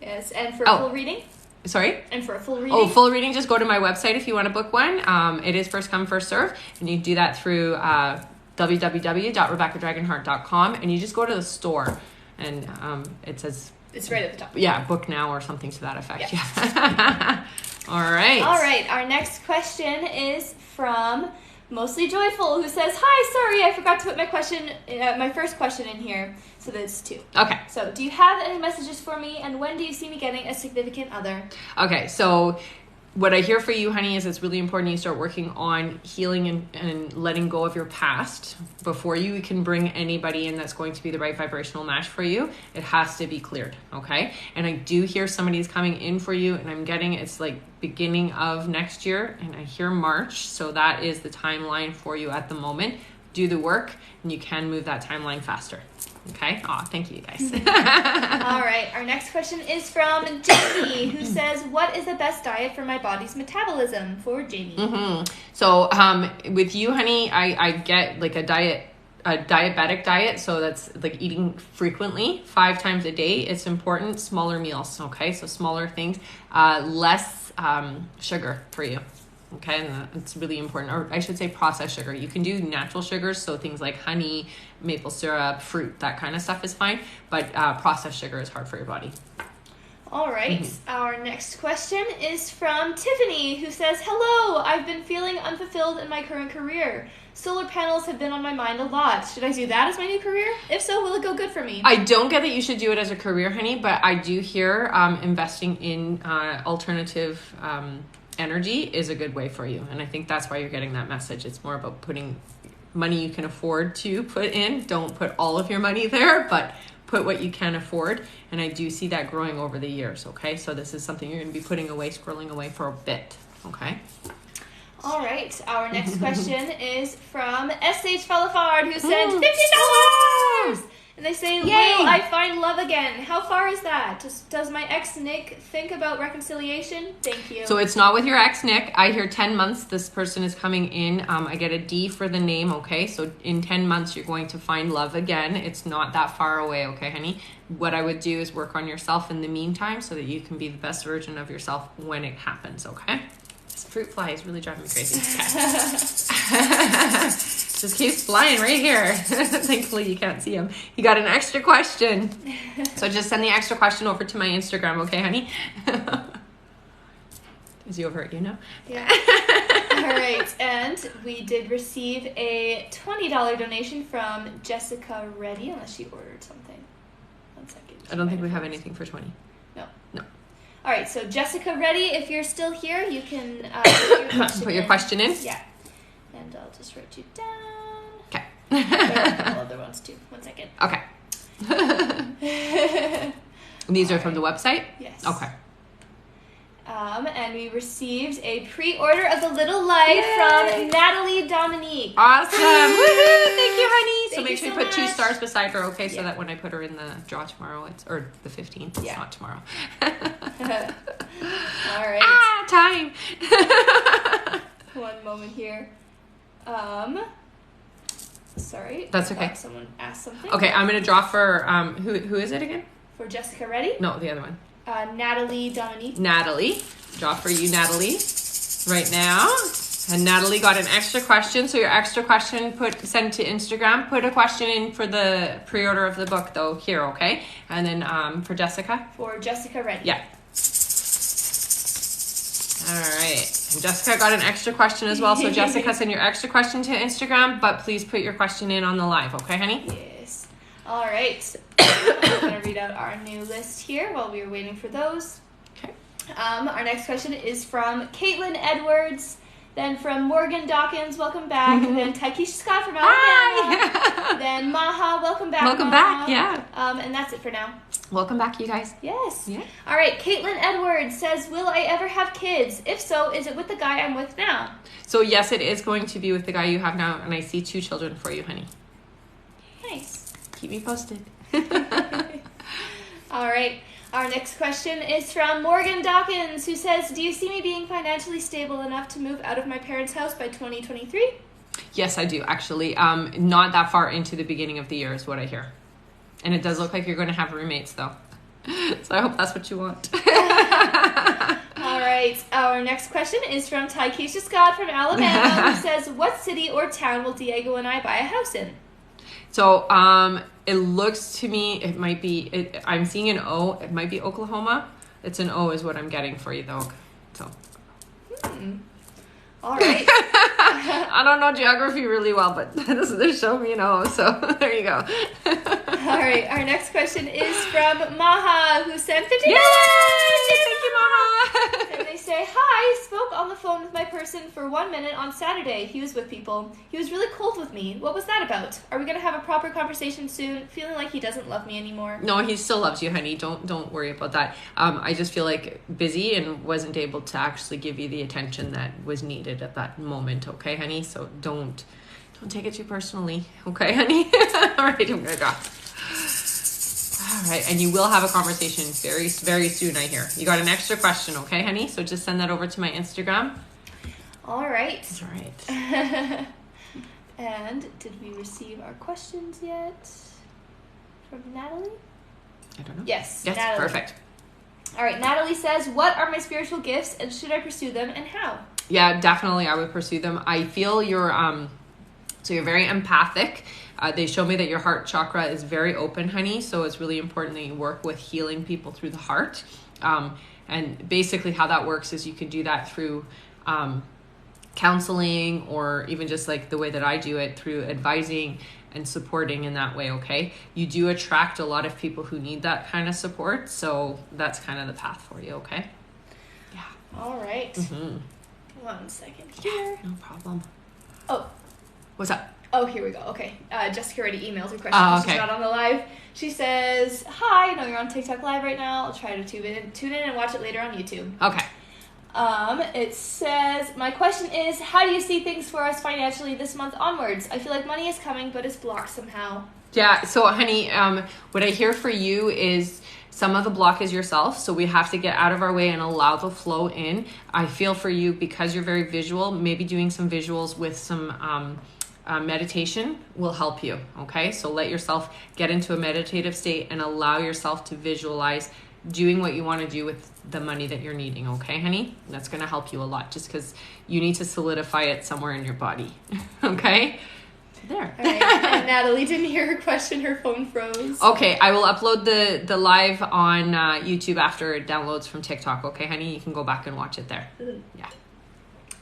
Speaker 2: Yes, and for full reading?
Speaker 1: Sorry?
Speaker 2: And for a full reading?
Speaker 1: Oh, full reading, just go to my website if you want to book one. It is first come, first serve. And you do that through www.rebeccadragonheart.com. And you just go to the store. And it says...
Speaker 2: It's right at the top.
Speaker 1: Yeah, book now or something to that effect. Yeah. All right.
Speaker 2: All right. Our next question is from Mostly Joyful, who says, "Hi, sorry, I forgot to put my first question in here." So that's 2.
Speaker 1: Okay.
Speaker 2: So, do you have any messages for me, and when do you see me getting a significant other?
Speaker 1: Okay, so what I hear for you, honey, is it's really important you start working on healing and letting go of your past before you can bring anybody in that's going to be the right vibrational match for you. It has to be cleared, okay? And I do hear somebody's coming in for you, and I'm getting it's like beginning of next year, and I hear March, so that is the timeline for you at the moment. Do the work, and you can move that timeline faster. Okay. Aw, thank you guys.
Speaker 2: All right. Our next question is from Jamie, who says, "What is the best diet for my body's metabolism?" For Jamie.
Speaker 1: Mm-hmm. So, with you, honey, I get like a diabetic diet. So that's like eating frequently, 5 times a day. It's important. Smaller meals. Okay. So smaller things, less sugar for you. Okay, and it's really important, or I should say processed sugar. You can do natural sugars, so things like honey, maple syrup, fruit, that kind of stuff is fine, but processed sugar is hard for your body.
Speaker 2: All right, Our next question is from Tiffany, who says, "Hello, I've been feeling unfulfilled in my current career. Solar panels have been on my mind a lot. Should I do that as my new career? If so, will it go good for me?"
Speaker 1: I don't get that you should do it as a career, honey, but I do hear investing in alternative energy is a good way for you, and I think that's why you're getting that message. It's more about putting money you can afford to put in. Don't put all of your money there, but put what you can afford, and I do see that growing over the years. Okay, so this is something you're going to be putting away, squirreling away for a bit. Okay.
Speaker 2: All right, our next question is from S.H. Falafard, who sent $50. And they say, "Will I find love again? How far is that? Does my ex Nick think about reconciliation? Thank you."
Speaker 1: So it's not with your ex Nick. I hear 10 months this person is coming in. I get a D for the name, okay? So in 10 months you're going to find love again. It's not that far away, okay, honey? What I would do is work on yourself in the meantime so that you can be the best version of yourself when it happens, okay? This fruit fly is really driving me crazy. Okay. Just keeps flying right here. Thankfully, you can't see him. You got an extra question. So just send the extra question over to my Instagram, okay, honey? Is he over at you now?
Speaker 2: Yeah. All right. And we did receive a $20 donation from Jessica Reddy, unless she ordered something. 1 second.
Speaker 1: I don't think we have anything for 20.
Speaker 2: No.
Speaker 1: No.
Speaker 2: All right. So Jessica Reddy, if you're still here, you can
Speaker 1: put your question in.
Speaker 2: Yeah. And I'll just write you down.
Speaker 1: Okay.
Speaker 2: There are other ones too. 1 second.
Speaker 1: Okay. These are from the website?
Speaker 2: Yes.
Speaker 1: Okay.
Speaker 2: And we received a pre-order of The Little Light from Natalie Dominique.
Speaker 1: Awesome. Woohoo! Thank you, honey. So
Speaker 2: Thank
Speaker 1: make sure
Speaker 2: you
Speaker 1: you
Speaker 2: so
Speaker 1: put 2
Speaker 2: much.
Speaker 1: stars beside her, okay? So that when I put her in the draw tomorrow, or the 15th, it's not tomorrow.
Speaker 2: All right.
Speaker 1: Time.
Speaker 2: 1 moment here. Sorry.
Speaker 1: That's okay.
Speaker 2: Someone asked something.
Speaker 1: Okay, I'm going to draw for, who is it again?
Speaker 2: For Jessica Reddy?
Speaker 1: No, the other one.
Speaker 2: Natalie Dominique.
Speaker 1: Natalie. Draw for you, Natalie, right now. And Natalie got an extra question. So your extra question, send to Instagram. Put a question in for the pre-order of the book, though, here, okay? And then for Jessica?
Speaker 2: For Jessica Reddy.
Speaker 1: Yeah. All right. And Jessica got an extra question as well. So Jessica, send your extra question to Instagram, but please put your question in on the live, okay, honey?
Speaker 2: Yes. All right. I'm going to read out our new list here while we were waiting for those.
Speaker 1: Okay.
Speaker 2: Our next question is from Caitlin Edwards, then from Morgan Dawkins, welcome back, and then Taikisha Scott from Alabama.
Speaker 1: Hi.
Speaker 2: Then Maha, welcome back.
Speaker 1: Welcome
Speaker 2: Maha.
Speaker 1: back, yeah.
Speaker 2: And that's it for now.
Speaker 1: Welcome back, you guys.
Speaker 2: Yes.
Speaker 1: Yeah.
Speaker 2: All right. Caitlin Edwards says, "Will I ever have kids? If so, is it with the guy I'm with now?"
Speaker 1: So yes, it is going to be with the guy you have now, and I see 2 children for you, honey.
Speaker 2: Nice.
Speaker 1: Keep me posted.
Speaker 2: All right. Our next question is from Morgan Dawkins, who says, "Do you see me being financially stable enough to move out of my parents' house by 2023?
Speaker 1: Yes, I do, actually. Not that far into the beginning of the year is what I hear. And it does look like you're going to have roommates, though. So I hope that's what you want.
Speaker 2: right. Our next question is from Taikeisha Scott from Alabama, who says, what city or town will Diego and I buy a house in?
Speaker 1: So, it looks to me, it might be, I'm seeing an O. It might be Oklahoma. It's an O is what I'm getting for you, though. So.
Speaker 2: All right.
Speaker 1: I don't know geography really well, but they're showing me an O, so there you go.
Speaker 2: All right. Our next question is from Maha, who sent $50.
Speaker 1: Yay! Thank you, Maha.
Speaker 2: And they say, hi, spoke on the phone with my person for 1 minute on Saturday. He was with people. He was really cold with me. What was that about? Are we going to have a proper conversation soon? Feeling like he doesn't love me anymore.
Speaker 1: No, he still loves you, honey. Don't worry about that. I just feel like busy and wasn't able to actually give you the attention that was needed at that moment. Okay, honey? So don't take it too personally. Okay, honey? All right, I'm going to go. All right, and you will have a conversation very, very soon, I hear. You got an extra question, okay, honey? So just send that over to my Instagram.
Speaker 2: All right.
Speaker 1: All right.
Speaker 2: And did we receive our questions yet from Natalie?
Speaker 1: I don't know.
Speaker 2: Yes,
Speaker 1: Natalie. Perfect.
Speaker 2: All right, Natalie says, what are my spiritual gifts and should I pursue them and how?
Speaker 1: Yeah, definitely I would pursue them. I feel you're very empathic. They show me that your heart chakra is very open, honey. So it's really important that you work with healing people through the heart. And basically how that works is you can do that through counseling, or even just like the way that I do it, through advising and supporting in that way, okay? You do attract a lot of people who need that kind of support. So that's kind of the path for you, okay? Yeah.
Speaker 2: All right.
Speaker 1: Mm-hmm.
Speaker 2: 1 second here.
Speaker 1: No problem.
Speaker 2: Oh.
Speaker 1: What's up?
Speaker 2: Oh, here we go. Okay. Jessica already emailed her question.
Speaker 1: Oh, okay.
Speaker 2: She's not on the live. She says, hi, I know you're on TikTok live right now. I'll try to tune in and watch it later on YouTube.
Speaker 1: Okay.
Speaker 2: It says, my question is, how do you see things for us financially this month onwards? I feel like money is coming, but it's blocked somehow. Yeah,
Speaker 1: so honey, what I hear for you is some of the block is yourself, so we have to get out of our way and allow the flow in. I feel for you, because you're very visual, maybe doing some visuals with some meditation will help you, okay? So let yourself get into a meditative state and allow yourself to visualize doing what you want to do with the money that you're needing, okay, honey? That's going to help you a lot, just because you need to solidify it somewhere in your body, okay? There.
Speaker 2: All right. And Natalie didn't hear her question. Her phone froze.
Speaker 1: Okay, I will upload the live on YouTube after it downloads from TikTok, okay, honey? You can go back and watch it there. Yeah.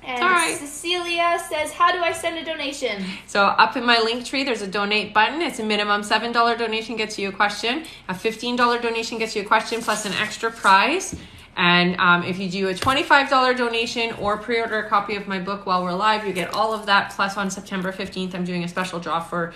Speaker 2: And
Speaker 1: right.
Speaker 2: Cecilia says, how do I send a donation?
Speaker 1: So up in my link tree, there's a donate button. It's a minimum $7 donation gets you a question. A $15 donation gets you a question plus an extra prize. And if you do a $25 donation or pre-order a copy of my book while we're live, you get all of that. Plus on September 15th, I'm doing a special draw for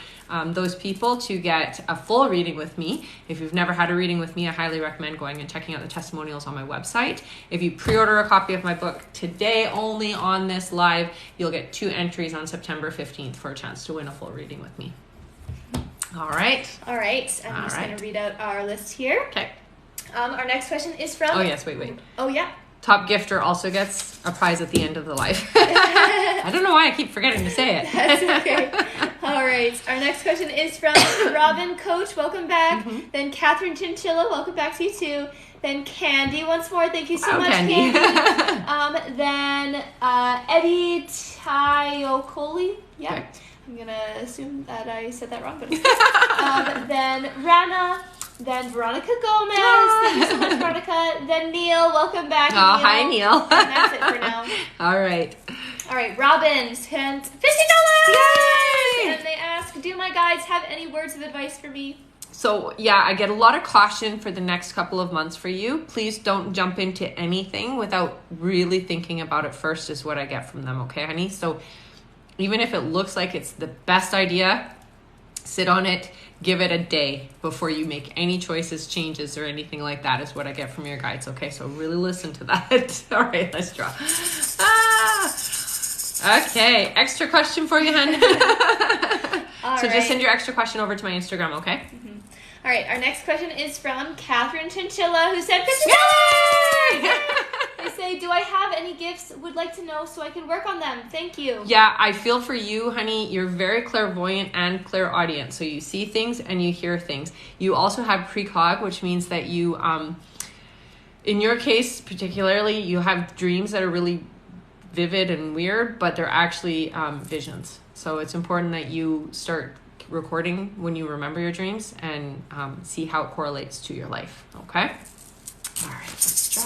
Speaker 1: those people to get a full reading with me. If you've never had a reading with me, I highly recommend going and checking out the testimonials on my website. If you pre-order a copy of my book today only on this live, you'll get 2 entries on September 15th for a chance to win a full reading with me. All right.
Speaker 2: All right. I'm just going to read out our list here.
Speaker 1: Okay.
Speaker 2: Our next question is from...
Speaker 1: Oh, yes. Wait.
Speaker 2: Oh, yeah.
Speaker 1: Top gifter also gets a prize at the end of the live. I don't know why I keep forgetting to say it.
Speaker 2: That's okay. All right. Our next question is from Robin Coach. Welcome back. Mm-hmm. Then Catherine Chinchilla. Welcome back to you, too. Then Candy once more. Thank you so much, Candy. Then Eddie Taiokoli. Yeah. Okay. I'm going to assume that I said that wrong, but it's then Rana. Then Veronica Gomez. Thank you so much, Veronica. Then Neil. Welcome back.
Speaker 1: Oh, Neil. Hi, Neil.
Speaker 2: And that's it for now.
Speaker 1: All right.
Speaker 2: Robin sent $50.
Speaker 1: Yay!
Speaker 2: And they ask, do my guides have any words of advice for me?
Speaker 1: So, yeah, I get a lot of caution for the next couple of months for you. Please don't jump into anything without really thinking about it first, is what I get from them, okay, honey? So even if it looks like it's the best idea, sit on it. Give it a day before you make any choices, changes, or anything like that, is what I get from your guides. Okay, so really listen to that. All right, let's draw. Okay, extra question for you, hun. Just send your extra question over to my Instagram, okay?
Speaker 2: Mm-hmm. All right, our next question is from Catherine Chinchilla, who said,
Speaker 1: Yay!
Speaker 2: They say, do I have any gifts? Would like to know so I can work on them. Thank you.
Speaker 1: Yeah, I feel for you, honey. You're very clairvoyant and clairaudient. So you see things and you hear things. You also have precog, which means that you in your case, particularly, you have dreams that are really vivid and weird, but they're actually visions. So it's important that you start recording when you remember your dreams and see how it correlates to your life. Okay? All right, let's draw.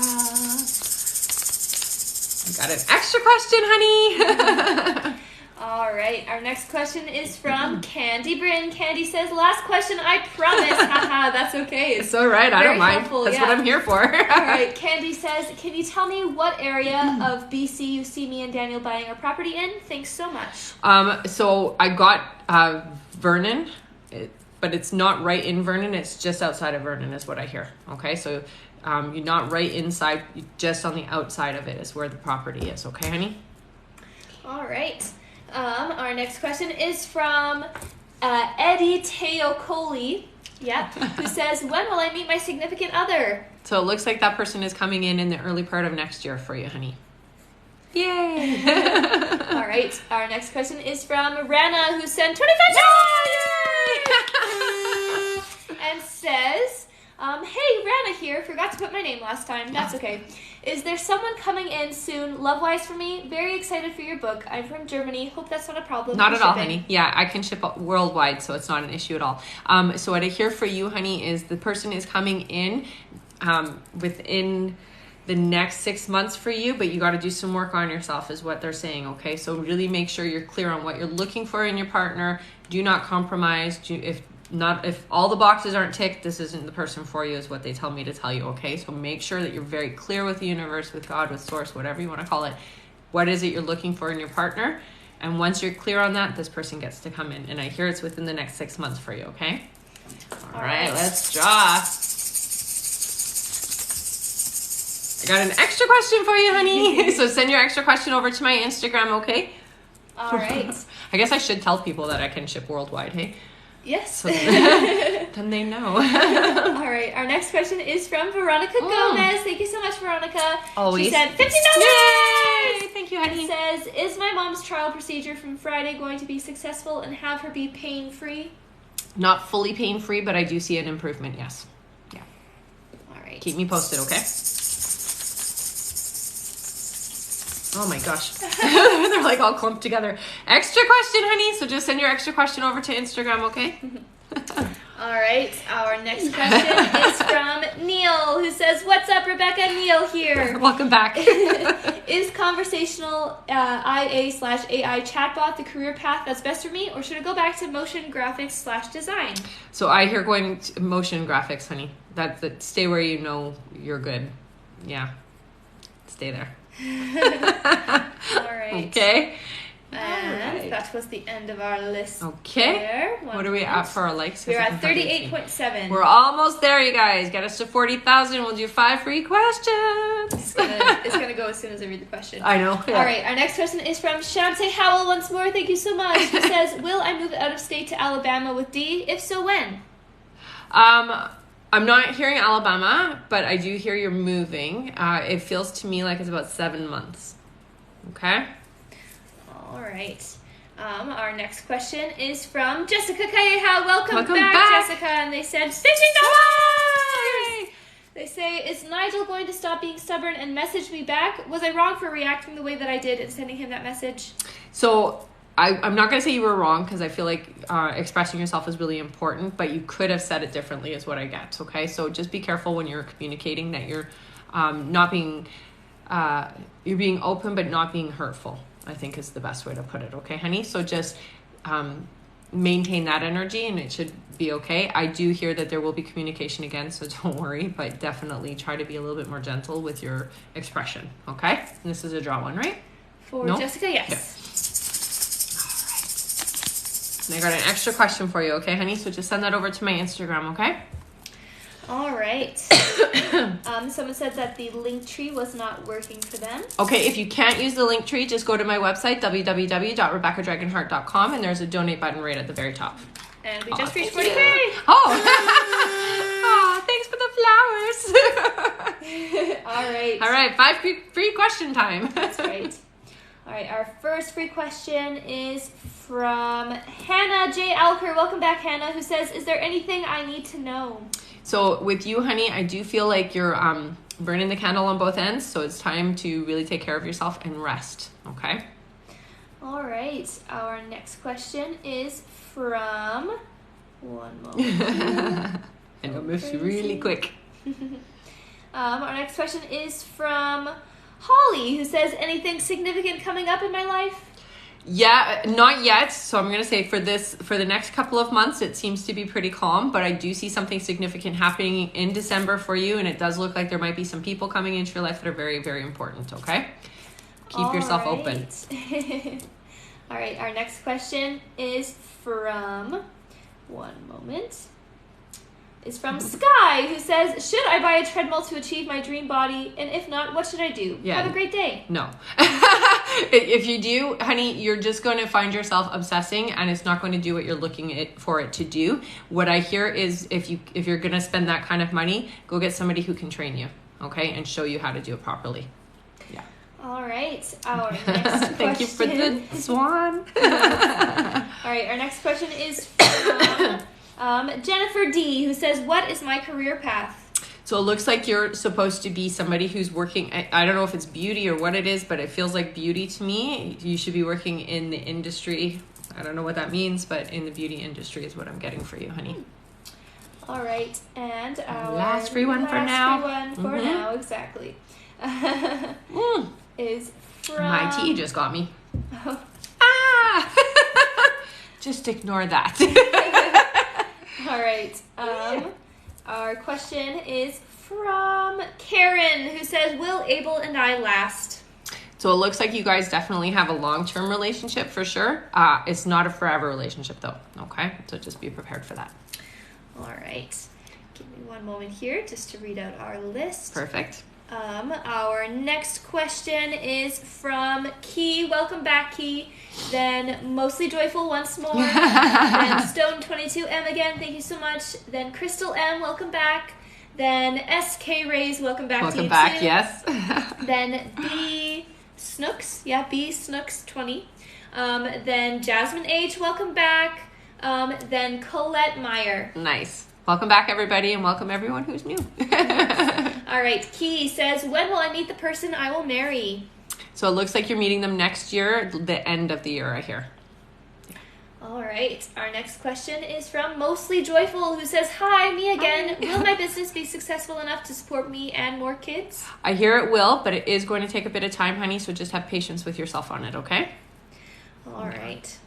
Speaker 1: I got an extra question, honey.
Speaker 2: All right, our next question is from Candy Bryn. Candy says, last question, I promise. Haha, that's okay.
Speaker 1: It's all right. I don't mind.
Speaker 2: Helpful,
Speaker 1: That's what I'm here for.
Speaker 2: All right, Candy says, can you tell me what area of BC you see me and Daniel buying a property in? Thanks so much.
Speaker 1: So I got Vernon, but it's not right in Vernon. It's just outside of Vernon is what I hear. Okay, so you're not right inside. You're just on the outside of it is where the property is. Okay, honey?
Speaker 2: All right. Our next question is from Eddie Teocoli, who says, when will I meet my significant other?
Speaker 1: So it looks like that person is coming in the early part of next year for you, honey. Yay!
Speaker 2: All right, our next question is from Rana, who sent 25 and says, hey, Rana here. Forgot to put my name last time. That's okay. Is there someone coming in soon, love-wise for me? Very excited for your book. I'm from Germany. Hope that's not a problem.
Speaker 1: Not at all, honey. Yeah, I can ship worldwide, so it's not an issue at all. So what I hear for you, honey, is the person is coming in within the next 6 months for you, but you got to do some work on yourself is what they're saying, okay? So really make sure you're clear on what you're looking for in your partner. Do not compromise. If all the boxes aren't ticked, this isn't the person for you is what they tell me to tell you, okay? So make sure that you're very clear with the universe, with God, with source, whatever you want to call it. What is it you're looking for in your partner? And once you're clear on that, this person gets to come in. And I hear it's within the next 6 months for you, okay? All right, let's draw. I got an extra question for you, honey. So send your extra question over to my Instagram, okay?
Speaker 2: All right.
Speaker 1: I guess I should tell people that I can ship worldwide, hey?
Speaker 2: Yes.
Speaker 1: So then they know.
Speaker 2: All right. Our next question is from Veronica Gomez. Thank you so much, Veronica.
Speaker 1: Always.
Speaker 2: She said $50.
Speaker 1: Yay! Thank you, honey.
Speaker 2: It says, is my mom's trial procedure from Friday going to be successful and have her be pain-free?
Speaker 1: Not fully pain-free, but I do see an improvement, yes. Yeah.
Speaker 2: All right.
Speaker 1: Keep me posted, okay? Oh my gosh. They're like all clumped together. Extra question, honey. So just send your extra question over to Instagram, okay?
Speaker 2: All right. Our next question is from Neil, who says, what's up, Rebecca? Neil here.
Speaker 1: Welcome back.
Speaker 2: Is conversational IA/AI chatbot the career path that's best for me, or should I go back to motion graphics/design?
Speaker 1: So I hear going to motion graphics, honey. That stay where you know you're good. Yeah. Stay there.
Speaker 2: All right.
Speaker 1: Okay.
Speaker 2: And that was the end of our list.
Speaker 1: Okay.
Speaker 2: There.
Speaker 1: What are we at for our likes?
Speaker 2: We're at 38.7.
Speaker 1: We're almost there, you guys. Get us to 40,000. We'll do 5 free questions.
Speaker 2: It's gonna go as soon as I read the question.
Speaker 1: I know. Yeah.
Speaker 2: All right. Our next question is from Shamte Howell once more. Thank you so much. He says, will I move out of state to Alabama with D? If so, when?
Speaker 1: I'm not hearing Alabama, but I do hear you're moving. It feels to me like it's about 7 months. Okay?
Speaker 2: All right. Our next question is from Jessica Calleja. Welcome back, Jessica. And they said, $50! They say, is Nigel going to stop being stubborn and message me back? Was I wrong for reacting the way that I did and sending him that message?
Speaker 1: So I'm not going to say you were wrong because I feel like expressing yourself is really important, but you could have said it differently is what I get, okay? So just be careful when you're communicating that you're not being, you're being open but not being hurtful, I think is the best way to put it, okay, honey? So just maintain that energy and it should be okay. I do hear that there will be communication again, so don't worry, but definitely try to be a little bit more gentle with your expression, okay? And this is a draw one, right?
Speaker 2: For Jessica, yes.
Speaker 1: Yeah. And I got an extra question for you, okay, honey? So just send that over to my Instagram, okay?
Speaker 2: All right. Someone said that the link tree was not working for them.
Speaker 1: Okay, if you can't use the link tree, just go to my website, www.rebeccadragonheart.com, and there's a donate button right at the very top.
Speaker 2: And we just reached 40K.
Speaker 1: Oh, thanks for the flowers.
Speaker 2: All right.
Speaker 1: All right, 5 free question time.
Speaker 2: That's right. All right, our first free question is from Hannah J. Alker. Welcome back, Hannah, who says, is there anything I need to know?
Speaker 1: So with you, honey, I do feel like you're burning the candle on both ends. So it's time to really take care of yourself and rest. Okay.
Speaker 2: All right. Our next question is from, one moment.
Speaker 1: I know, moves really quick.
Speaker 2: Our next question is from Holly, who says, anything significant coming up in my life?
Speaker 1: Yeah, not yet. So I'm going to say for the next couple of months, it seems to be pretty calm, but I do see something significant happening in December for you. And it does look like there might be some people coming into your life that are very, very important. Okay. Keep yourself open.
Speaker 2: All right. Our next question is from, one moment. Is from Sky, who says, should I buy a treadmill to achieve my dream body? And if not, what should I do?
Speaker 1: Yeah.
Speaker 2: Have a great day.
Speaker 1: No. If you do, honey, you're just going to find yourself obsessing and it's not going to do what you're looking for it to do. What I hear is if you're going to spend that kind of money, go get somebody who can train you, okay, and show you how to do it properly. Yeah.
Speaker 2: All right. Our next question.
Speaker 1: Thank you for the swan.
Speaker 2: All right. Our next question is from Jennifer D, who says, what is my career path?
Speaker 1: So it looks like you're supposed to be somebody who's working, I don't know if it's beauty or what it is, but it feels like beauty to me. You should be working in the industry. I don't know what that means, but in the beauty industry is what I'm getting for you, honey.
Speaker 2: All right. And our
Speaker 1: last free one for now.
Speaker 2: Last free one for now, exactly. Is from...
Speaker 1: My tea just got me.
Speaker 2: Oh.
Speaker 1: Ah! Just ignore that.
Speaker 2: All right. Our question is from Karen, who says, will Abel and I last?
Speaker 1: So it looks like you guys definitely have a long-term relationship for sure. It's not a forever relationship though. Okay. So just be prepared for that.
Speaker 2: All right. Give me one moment here just to read out our list.
Speaker 1: Perfect.
Speaker 2: Our next question is from Key. Welcome back, Key. Then Mostly Joyful once more. Then Stone 22M again. Thank you so much. Then Crystal M. Welcome back. Then SK Rays. Welcome back.
Speaker 1: Welcome
Speaker 2: to you
Speaker 1: back.
Speaker 2: too.
Speaker 1: Yes.
Speaker 2: Then B Snooks. Yeah, B Snooks 20. Then Jasmine H. Welcome back. Then Colette Meyer.
Speaker 1: Nice. Welcome back, everybody, and welcome everyone who's new.
Speaker 2: All right. Key says, when will I meet the person I will marry?
Speaker 1: So it looks like you're meeting them next year, the end of the year, I hear.
Speaker 2: All right. Our next question is from Mostly Joyful, who says, hi, me again.
Speaker 1: Hi.
Speaker 2: Will my business be successful enough to support me and more kids?
Speaker 1: I hear it will, but it is going to take a bit of time, honey, so just have patience with yourself on it, okay?
Speaker 2: All right.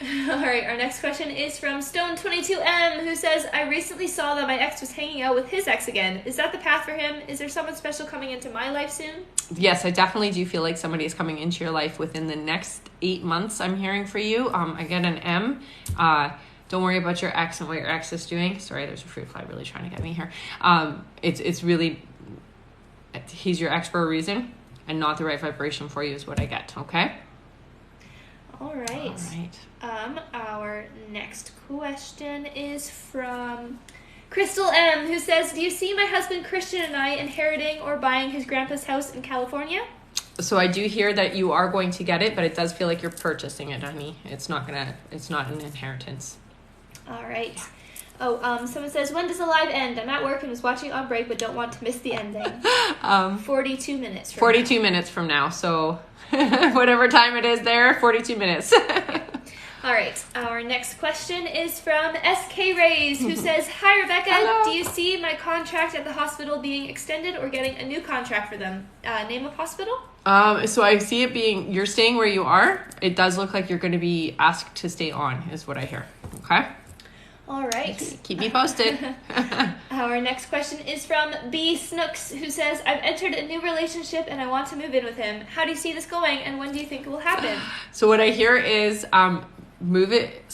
Speaker 2: All right, our next question is from Stone22M, who says, I recently saw that my ex was hanging out with his ex again. Is that the path for him? Is there someone special coming into my life soon?
Speaker 1: Yes, I definitely do feel like somebody is coming into your life within the next 8 months, I'm hearing for you. I get an M. Don't worry about your ex and what your ex is doing. Sorry, there's a fruit fly really trying to get me here. It's really, he's your ex for a reason and not the right vibration for you is what I get, okay?
Speaker 2: All right.
Speaker 1: All right.
Speaker 2: Our next question is from Crystal M, who says, do you see my husband Christian and I inheriting or buying his grandpa's house in California?
Speaker 1: So I do hear that you are going to get it, but it does feel like you're purchasing it, honey. It's not an inheritance.
Speaker 2: All right. Oh, someone says, when does the live end? I'm at work and was watching on break, but don't want to miss the ending. 42 minutes.
Speaker 1: 42 minutes from now. So whatever time it is there, 42 minutes.
Speaker 2: Yeah. All right. Our next question is from SK Rays, who says, hi, Rebecca.
Speaker 1: Hello.
Speaker 2: Do you see my contract at the hospital being extended or getting a new contract for them? Name of hospital?
Speaker 1: So I see it being, you're staying where you are. It does look like you're going to be asked to stay on, is what I hear. Okay?
Speaker 2: All right.
Speaker 1: Keep me posted.
Speaker 2: Our next question is from B Snooks, who says, I've entered a new relationship and I want to move in with him. How do you see this going and when do you think it will happen?
Speaker 1: So what I hear is move it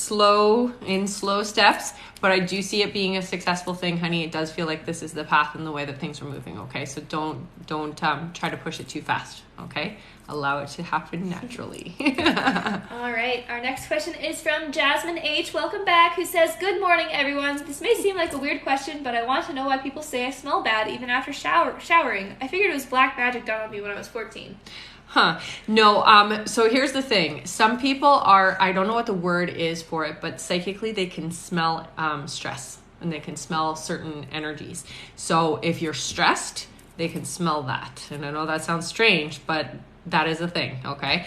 Speaker 1: in slow steps, but I do see it being a successful thing, honey. It does feel like this is the path and the way that things are moving, okay? So don't try to push it too fast, okay? Allow it to happen naturally.
Speaker 2: All right. Our next question is from Jasmine H. Welcome back, who says, good morning, everyone. This may seem like a weird question, but I want to know why people say I smell bad even after showering. I figured it was black magic done on me when I was 14.
Speaker 1: Huh. No, so here's the thing. Some people are, I don't know what the word is for it, but psychically they can smell stress. and they can smell certain energies. So if you're stressed, they can smell that. And I know that sounds strange, but that is a thing, okay?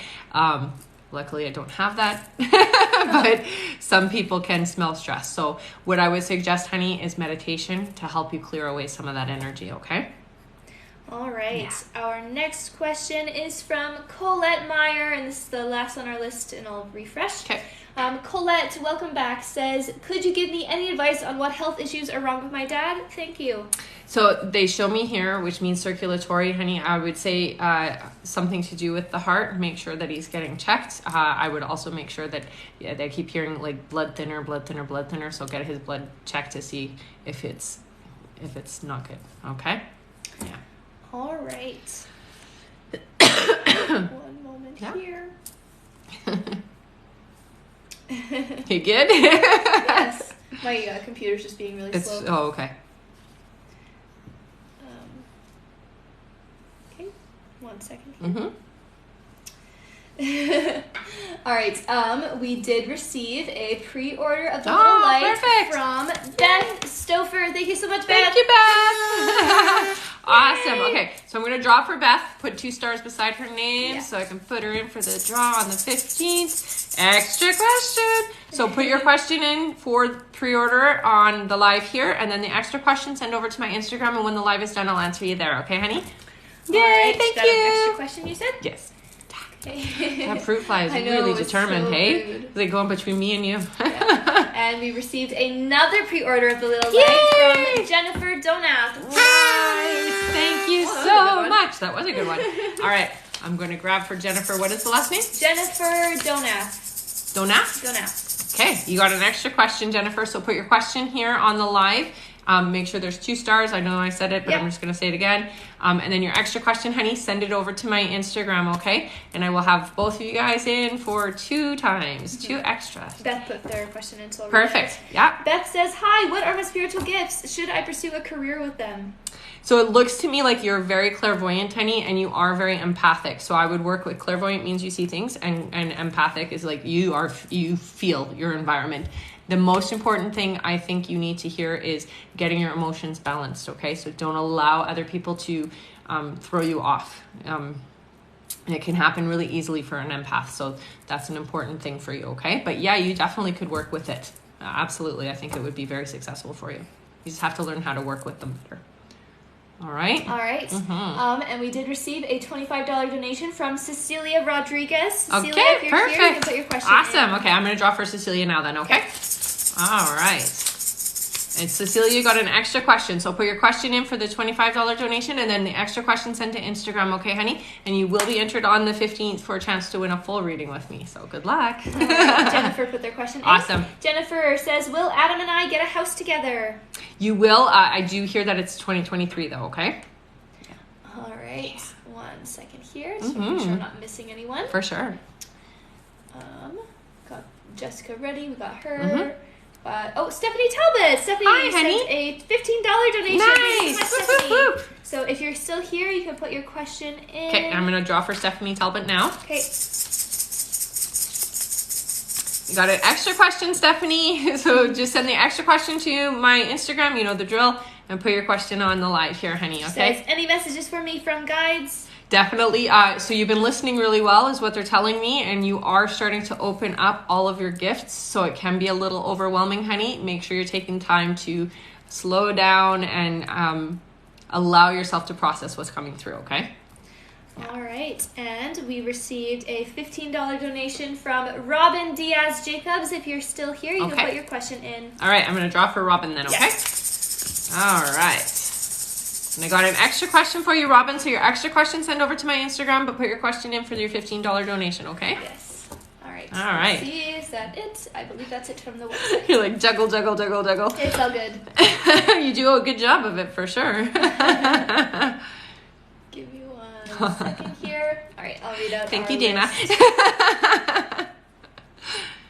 Speaker 1: Luckily, I don't have that, but some people can smell stress. So what I would suggest, honey, is meditation to help you clear away some of that energy, okay?
Speaker 2: All right. Yeah. Our next question is from Colette Meyer, and this is the last on our list, and I'll refresh.
Speaker 1: Okay.
Speaker 2: Colette, welcome back, says, could you give me any advice on what health issues are wrong with my dad? Thank you.
Speaker 1: So they show me here, which means circulatory, honey. I would say something to do with the heart. Make sure that he's getting checked. I would also make sure that they keep hearing like blood thinner. So get his blood checked to see if it's not good. Okay. Yeah.
Speaker 2: All right. One moment here.
Speaker 1: You good?
Speaker 2: Yes. My computer's just being really slow.
Speaker 1: Oh, okay.
Speaker 2: Okay. 1 second here. All right. We did receive a pre-order of the Little Light from Beth Stouffer. Thank you so much, Beth.
Speaker 1: Thank you, Beth. Awesome. Okay, so I'm going to draw for Beth. Put 2 stars beside her name so I can put her in for the draw on the 15th. Extra question. So put your question in for pre-order on the live here, and then the extra question send over to my Instagram, and when the live is done, I'll answer you there. Okay, honey?
Speaker 2: Yay, right, thank you. An extra question you said?
Speaker 1: Yes. That fruit fly is really determined,
Speaker 2: so
Speaker 1: hey?
Speaker 2: rude.
Speaker 1: They going between me and you.
Speaker 2: Yeah. And we received another pre-order of the Little Light from Jennifer Donath.
Speaker 1: Nice. Thank you so much. That was a good one. All right. I'm going to grab for Jennifer. What is the last name?
Speaker 2: Jennifer Donath.
Speaker 1: Donath? Okay. You got an extra question, Jennifer. So put your question here on the live. Make sure there's 2 stars. I know I said it, but I'm just going to say it again. And then your extra question, honey, send it over to my Instagram, okay? And I will have both of you guys in for 2 times, 2 extra.
Speaker 2: Beth put their question in. So
Speaker 1: perfect. Yeah.
Speaker 2: Beth says, hi, what are my spiritual gifts? Should I pursue a career with them?
Speaker 1: So it looks to me like you're very clairvoyant, honey, and you are very empathic. So I would work with clairvoyant means you see things, and empathic is like you feel your environment. The most important thing I think you need to hear is getting your emotions balanced, okay? So don't allow other people to throw you off. It can happen really easily for an empath, so that's an important thing for you, okay? But yeah, you definitely could work with it. Absolutely, I think it would be very successful for you. You just have to learn how to work with them better. All right.
Speaker 2: All right. Mm-hmm. And we did receive a $25 donation from Cecilia Rodriguez. Cecilia, if you're
Speaker 1: perfect.
Speaker 2: Here, you can put your question
Speaker 1: awesome.
Speaker 2: in.
Speaker 1: Okay, I'm going to draw for Cecilia now then, okay? All right. And Cecilia, you got an extra question. So put your question in for the $25 donation, and then the extra question sent to Instagram, okay, honey? And you will be entered on the 15th for a chance to win a full reading with me. So good luck.
Speaker 2: Jennifer put their question in.
Speaker 1: Awesome.
Speaker 2: Jennifer says, will Adam and I get a house together?
Speaker 1: You will. I do hear that it's 2023 though, okay?
Speaker 2: All right. 1 second here. Just making sure I'm not missing anyone.
Speaker 1: For sure.
Speaker 2: Got Jessica ready. We got her. Stephanie Talbot. Stephanie sent a $15 donation.
Speaker 1: Nice.
Speaker 2: So if you're still here, you can put your question in.
Speaker 1: Okay, I'm going to draw for Stephanie Talbot now.
Speaker 2: Okay.
Speaker 1: You got an extra question, Stephanie. So just send the extra question to my Instagram. You know the drill. And put your question on the live here, honey. Okay.
Speaker 2: Says, any messages for me from guides?
Speaker 1: Definitely. So you've been listening really well is what they're telling me, and you are starting to open up all of your gifts, so it can be a little overwhelming, honey. Make sure you're taking time to slow down and allow yourself to process what's coming through, okay?
Speaker 2: All right, and we received a $15 donation from Robin Diaz Jacobs. If you're still here, you can put your question in.
Speaker 1: All right, I'm going to draw for Robin then, okay?
Speaker 2: Yes.
Speaker 1: All right. And I got an extra question for you, Robin. So your extra question, send over to my Instagram, but put your question in for your $15 donation, okay?
Speaker 2: Yes. All right.
Speaker 1: All right.
Speaker 2: Let's see, is that it? I believe that's it from the website.
Speaker 1: You're like juggle, juggle, juggle, juggle.
Speaker 2: It's all good.
Speaker 1: You do a good job of it for sure.
Speaker 2: Give me 1 second here. All right, I'll read out.
Speaker 1: Thank you, Dana.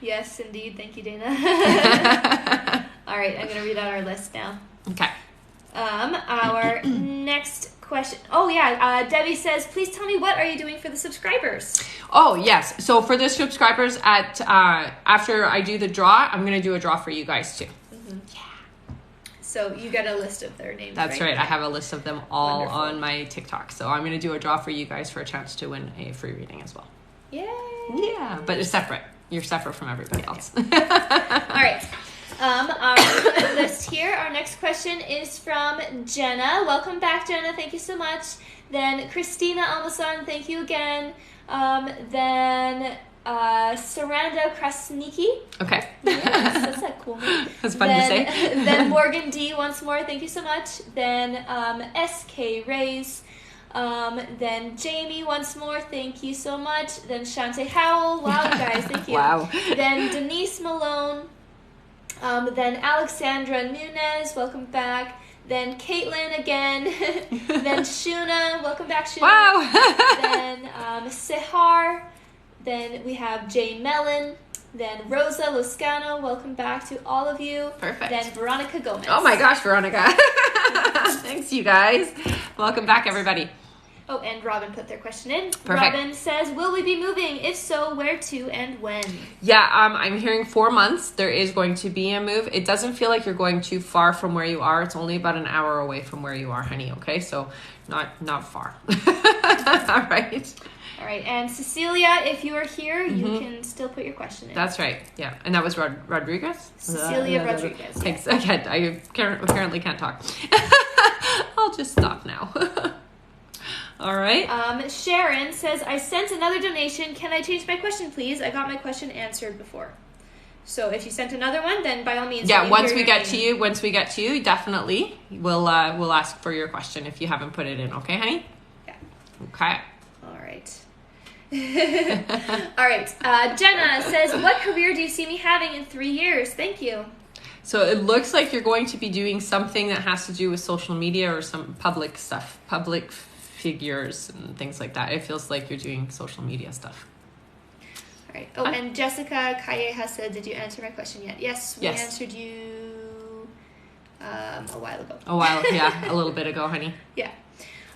Speaker 2: Yes, indeed. Thank you, Dana. All right, I'm gonna read out our list now.
Speaker 1: Okay.
Speaker 2: Our next question. Oh yeah, Debbie says, please tell me, what are you doing for the subscribers?
Speaker 1: Oh yes. So for the subscribers, after I do the draw, I'm gonna do a draw for you guys too.
Speaker 2: Mm-hmm.
Speaker 1: Yeah.
Speaker 2: So you get a list of their names.
Speaker 1: That's right. I have a list of them all
Speaker 2: Wonderful.
Speaker 1: on my TikTok. So I'm going to do a draw for you guys for a chance to win a free reading as well.
Speaker 2: Yay!
Speaker 1: Yeah, but it's separate. You're separate from everybody else.
Speaker 2: All right. Our list here. Our next question is from Jenna. Welcome back, Jenna. Thank you so much. Then Christina Almason. Thank you again. Then Saranda Krasniki.
Speaker 1: Okay.
Speaker 2: Yes, that's a cool name.
Speaker 1: That's fun to say.
Speaker 2: Then Morgan D once more. Thank you so much. Then SK Rays. Then Jamie once more. Thank you so much. Then Shante Howell. Wow, guys. Thank you.
Speaker 1: Wow.
Speaker 2: Then Denise Malone. Then Alexandra Nunez, welcome back. Then Caitlin again. Then Shuna, welcome back, Shuna.
Speaker 1: Wow.
Speaker 2: Then Sehar. Then we have Jay Mellon. Then Rosa Loscano, welcome back to all of you.
Speaker 1: Perfect.
Speaker 2: Then Veronica Gomez.
Speaker 1: Oh my gosh, Veronica. Thanks, you guys. Welcome back, everybody.
Speaker 2: Oh, and Robin put their question in.
Speaker 1: Perfect.
Speaker 2: Robin says, will we be moving? If so, where to and when?
Speaker 1: Yeah, I'm hearing 4 months. There is going to be a move. It doesn't feel like you're going too far from where you are. It's only about an hour away from where you are, honey. Okay, so not far. All right.
Speaker 2: All right, and Cecilia, if you are here, you can still put your question in.
Speaker 1: That's right. Yeah, and that was Rodriguez.
Speaker 2: Cecilia Rodriguez.
Speaker 1: Thanks. I apparently can't talk. I'll just stop now. All right.
Speaker 2: Sharon says, I sent another donation. Can I change my question, please? I got my question answered before. So if you sent another one, then by all means.
Speaker 1: Yeah, once we get to you, definitely we'll ask for your question if you haven't put it in. Okay, honey?
Speaker 2: Yeah.
Speaker 1: Okay.
Speaker 2: All right. All right. Jenna says, what career do you see me having in 3 years? Thank you.
Speaker 1: So it looks like you're going to be doing something that has to do with social media or some public stuff, public figures and things like that. It feels like you're doing social media stuff.
Speaker 2: All right. Oh, and Jessica Kaye has said, did you answer my question yet? Yes, we answered you a while ago.
Speaker 1: A little bit ago, honey.
Speaker 2: Yeah.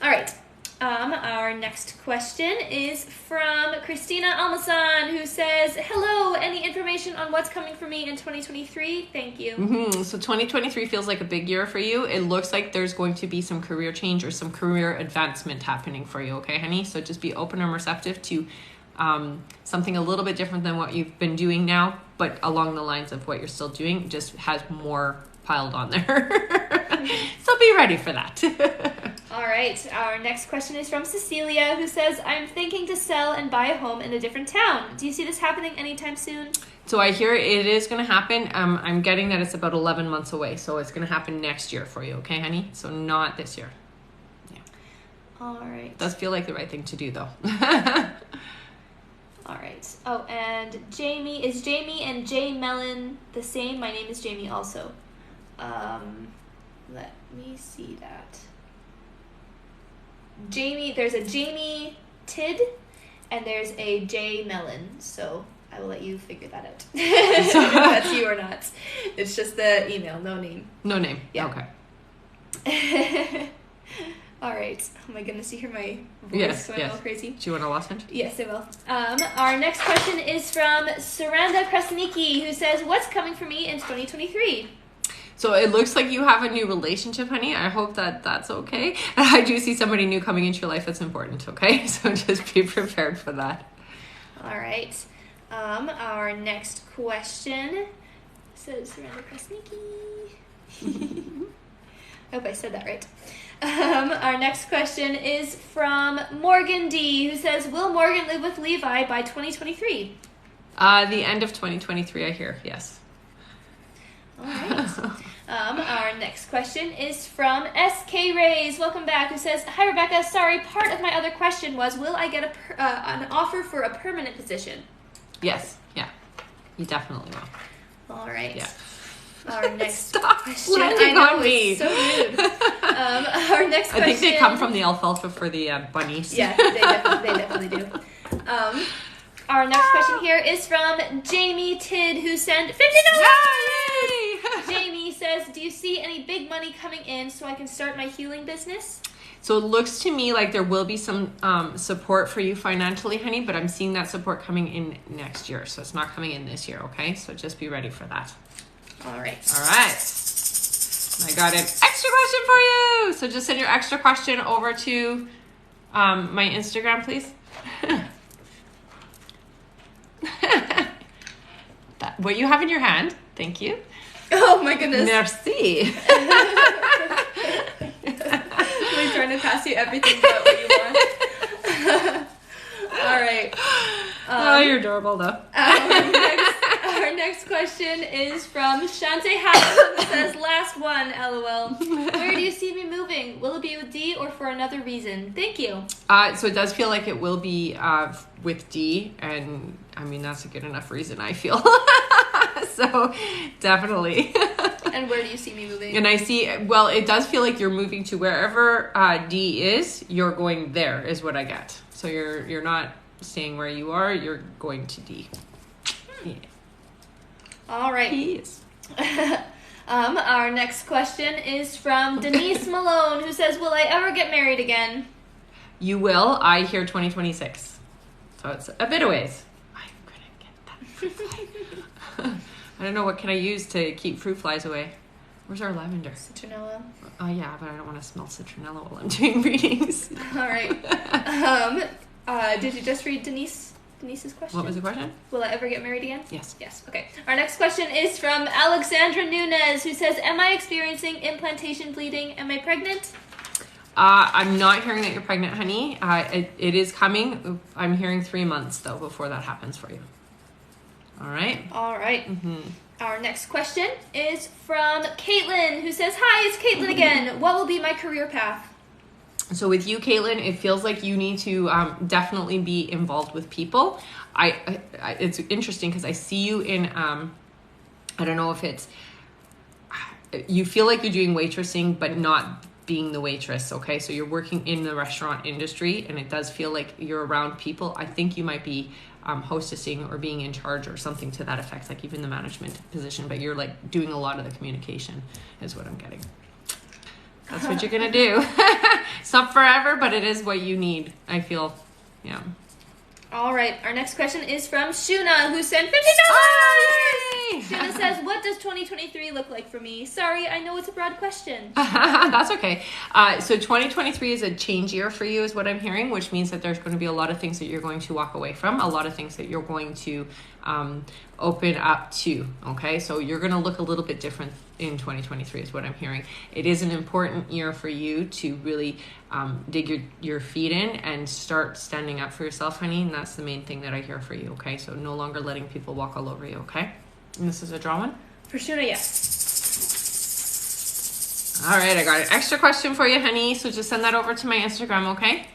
Speaker 2: All right. Our next question is from Christina Almason, who says, hello, any information on what's coming for me in 2023? Thank you.
Speaker 1: So 2023 feels like a big year for you. It looks like there's going to be some career change or some career advancement happening for you, okay, honey? So just be open and receptive to something a little bit different than what you've been doing now, but along the lines of what you're still doing, just has more piled on there. So be ready for that.
Speaker 2: All right. Our next question is from Cecilia, who says, I'm thinking to sell and buy a home in a different town. Do you see this happening anytime soon?
Speaker 1: So I hear it is going to happen. I'm getting that it's about 11 months away. So it's going to happen next year for you. Okay, honey? So not this year. Yeah.
Speaker 2: All right.
Speaker 1: Does feel like the right thing to do, though.
Speaker 2: All right. Oh, and Jamie, is Jamie and Jay Mellon the same? My name is Jamie also. Let me see that. Jamie, there's a Jamie Tid, and there's a Jay Mellon. So I will let you figure that out. If that's you or not. It's just the email, no name.
Speaker 1: No name.
Speaker 2: Yeah.
Speaker 1: Okay.
Speaker 2: All right. Oh my goodness, you hear my voice going all crazy?
Speaker 1: Do you want to listen?
Speaker 2: Yes, I will. Our next question is from Saranda Krasniki, who says, what's coming for me in 2023?
Speaker 1: So it looks like you have a new relationship, honey. I hope that that's okay. I do see somebody new coming into your life that's important, okay? So just be prepared for that.
Speaker 2: All right. Our next question says Saranda Krasniki. I hope I said that right. Our next question is from Morgan D, who says, will Morgan live with Levi by 2023?
Speaker 1: The end of 2023, I hear. Yes.
Speaker 2: All right. Our next question is from SK Rays. Welcome back. Who says, hi, Rebecca. Sorry, part of my other question was, will I get an offer for a permanent position?
Speaker 1: Yes. Yeah. You definitely will.
Speaker 2: All right.
Speaker 1: Yeah.
Speaker 2: Our next
Speaker 1: Stop
Speaker 2: question.
Speaker 1: landing on me.
Speaker 2: It's so rude. Our next question.
Speaker 1: I think they come from the alfalfa for the bunnies.
Speaker 2: Yeah, they definitely do. Our next question here is from Jamie Tid, who sent $50.
Speaker 1: Yay!
Speaker 2: Jamie says, do you see any big money coming in so I can start my healing business?
Speaker 1: So it looks to me like there will be some support for you financially, honey, but I'm seeing that support coming in next year. So it's not coming in this year, okay? So just be ready for that.
Speaker 2: All right.
Speaker 1: All right. I got an extra question for you. So just send your extra question over to my Instagram, please. What you have in your hand. Thank you.
Speaker 2: Oh my goodness.
Speaker 1: Merci.
Speaker 2: We're trying to pass you everything but what you want. All right.
Speaker 1: Oh, you're adorable though.
Speaker 2: Our next question is from Shante Howe, who says, last one, LOL. Where do you see me moving? Will it be with D or for another reason? Thank you.
Speaker 1: So it does feel like it will be with D, and I mean, that's a good enough reason, I feel. So definitely.
Speaker 2: And where do you see me moving?
Speaker 1: And I see, well, it does feel like you're moving to wherever D is, you're going there, is what I get. So you're not staying where you are, you're going to D. Yeah.
Speaker 2: All right.
Speaker 1: Yes.
Speaker 2: Our next question is from Denise Malone, who says, will I ever get married again?
Speaker 1: You will. I hear 2026. So it's a bit of ways. I'm going to get that fruit fly. I don't know, what can I use to keep fruit flies away? Where's our lavender?
Speaker 2: Citronella.
Speaker 1: Oh, yeah, but I don't want to smell citronella while I'm doing readings.
Speaker 2: All right. Did you just read Denise's question?
Speaker 1: What was the question?
Speaker 2: Will I ever get married again?
Speaker 1: Yes.
Speaker 2: Yes. Okay. Our next question is from Alexandra Nunez, who says, am I experiencing implantation bleeding? Am I pregnant?
Speaker 1: I'm not hearing that you're pregnant, honey. It is coming. I'm hearing 3 months, though, before that happens for you. All right?
Speaker 2: All right.
Speaker 1: Mm-hmm.
Speaker 2: Our next question is from Caitlin, who says, hi, it's Caitlin again. What will be my career path?
Speaker 1: So with you, Caitlin, it feels like you need to definitely be involved with people. It's interesting because I see you in, I don't know if it's, you feel like you're doing waitressing, but not being the waitress, okay? So you're working in the restaurant industry, and it does feel like you're around people. I think you might be hostessing or being in charge or something to that effect, like even the management position, but you're like doing a lot of the communication is what I'm getting. That's what you're gonna do. It's not forever, but it is what you need, I feel. Yeah.
Speaker 2: All right. Our next question is from Shuna, who sent $50. Shuna says, what does 2023 look like for me? Sorry, I know it's a broad question.
Speaker 1: That's okay. So 2023 is a change year for you, is what I'm hearing, which means that there's going to be a lot of things that you're going to walk away from, a lot of things that you're going to open up to, okay? So you're going to look a little bit different in 2023 is what I'm hearing. It is an important year for you to really dig your feet in and start standing up for yourself, honey, and that's the main thing that I hear for you, okay? So no longer letting people walk all over you, okay? And this is a draw one?
Speaker 2: For Shuna, yes.
Speaker 1: All right, I got an extra question for you, honey, so just send that over to my Instagram, okay?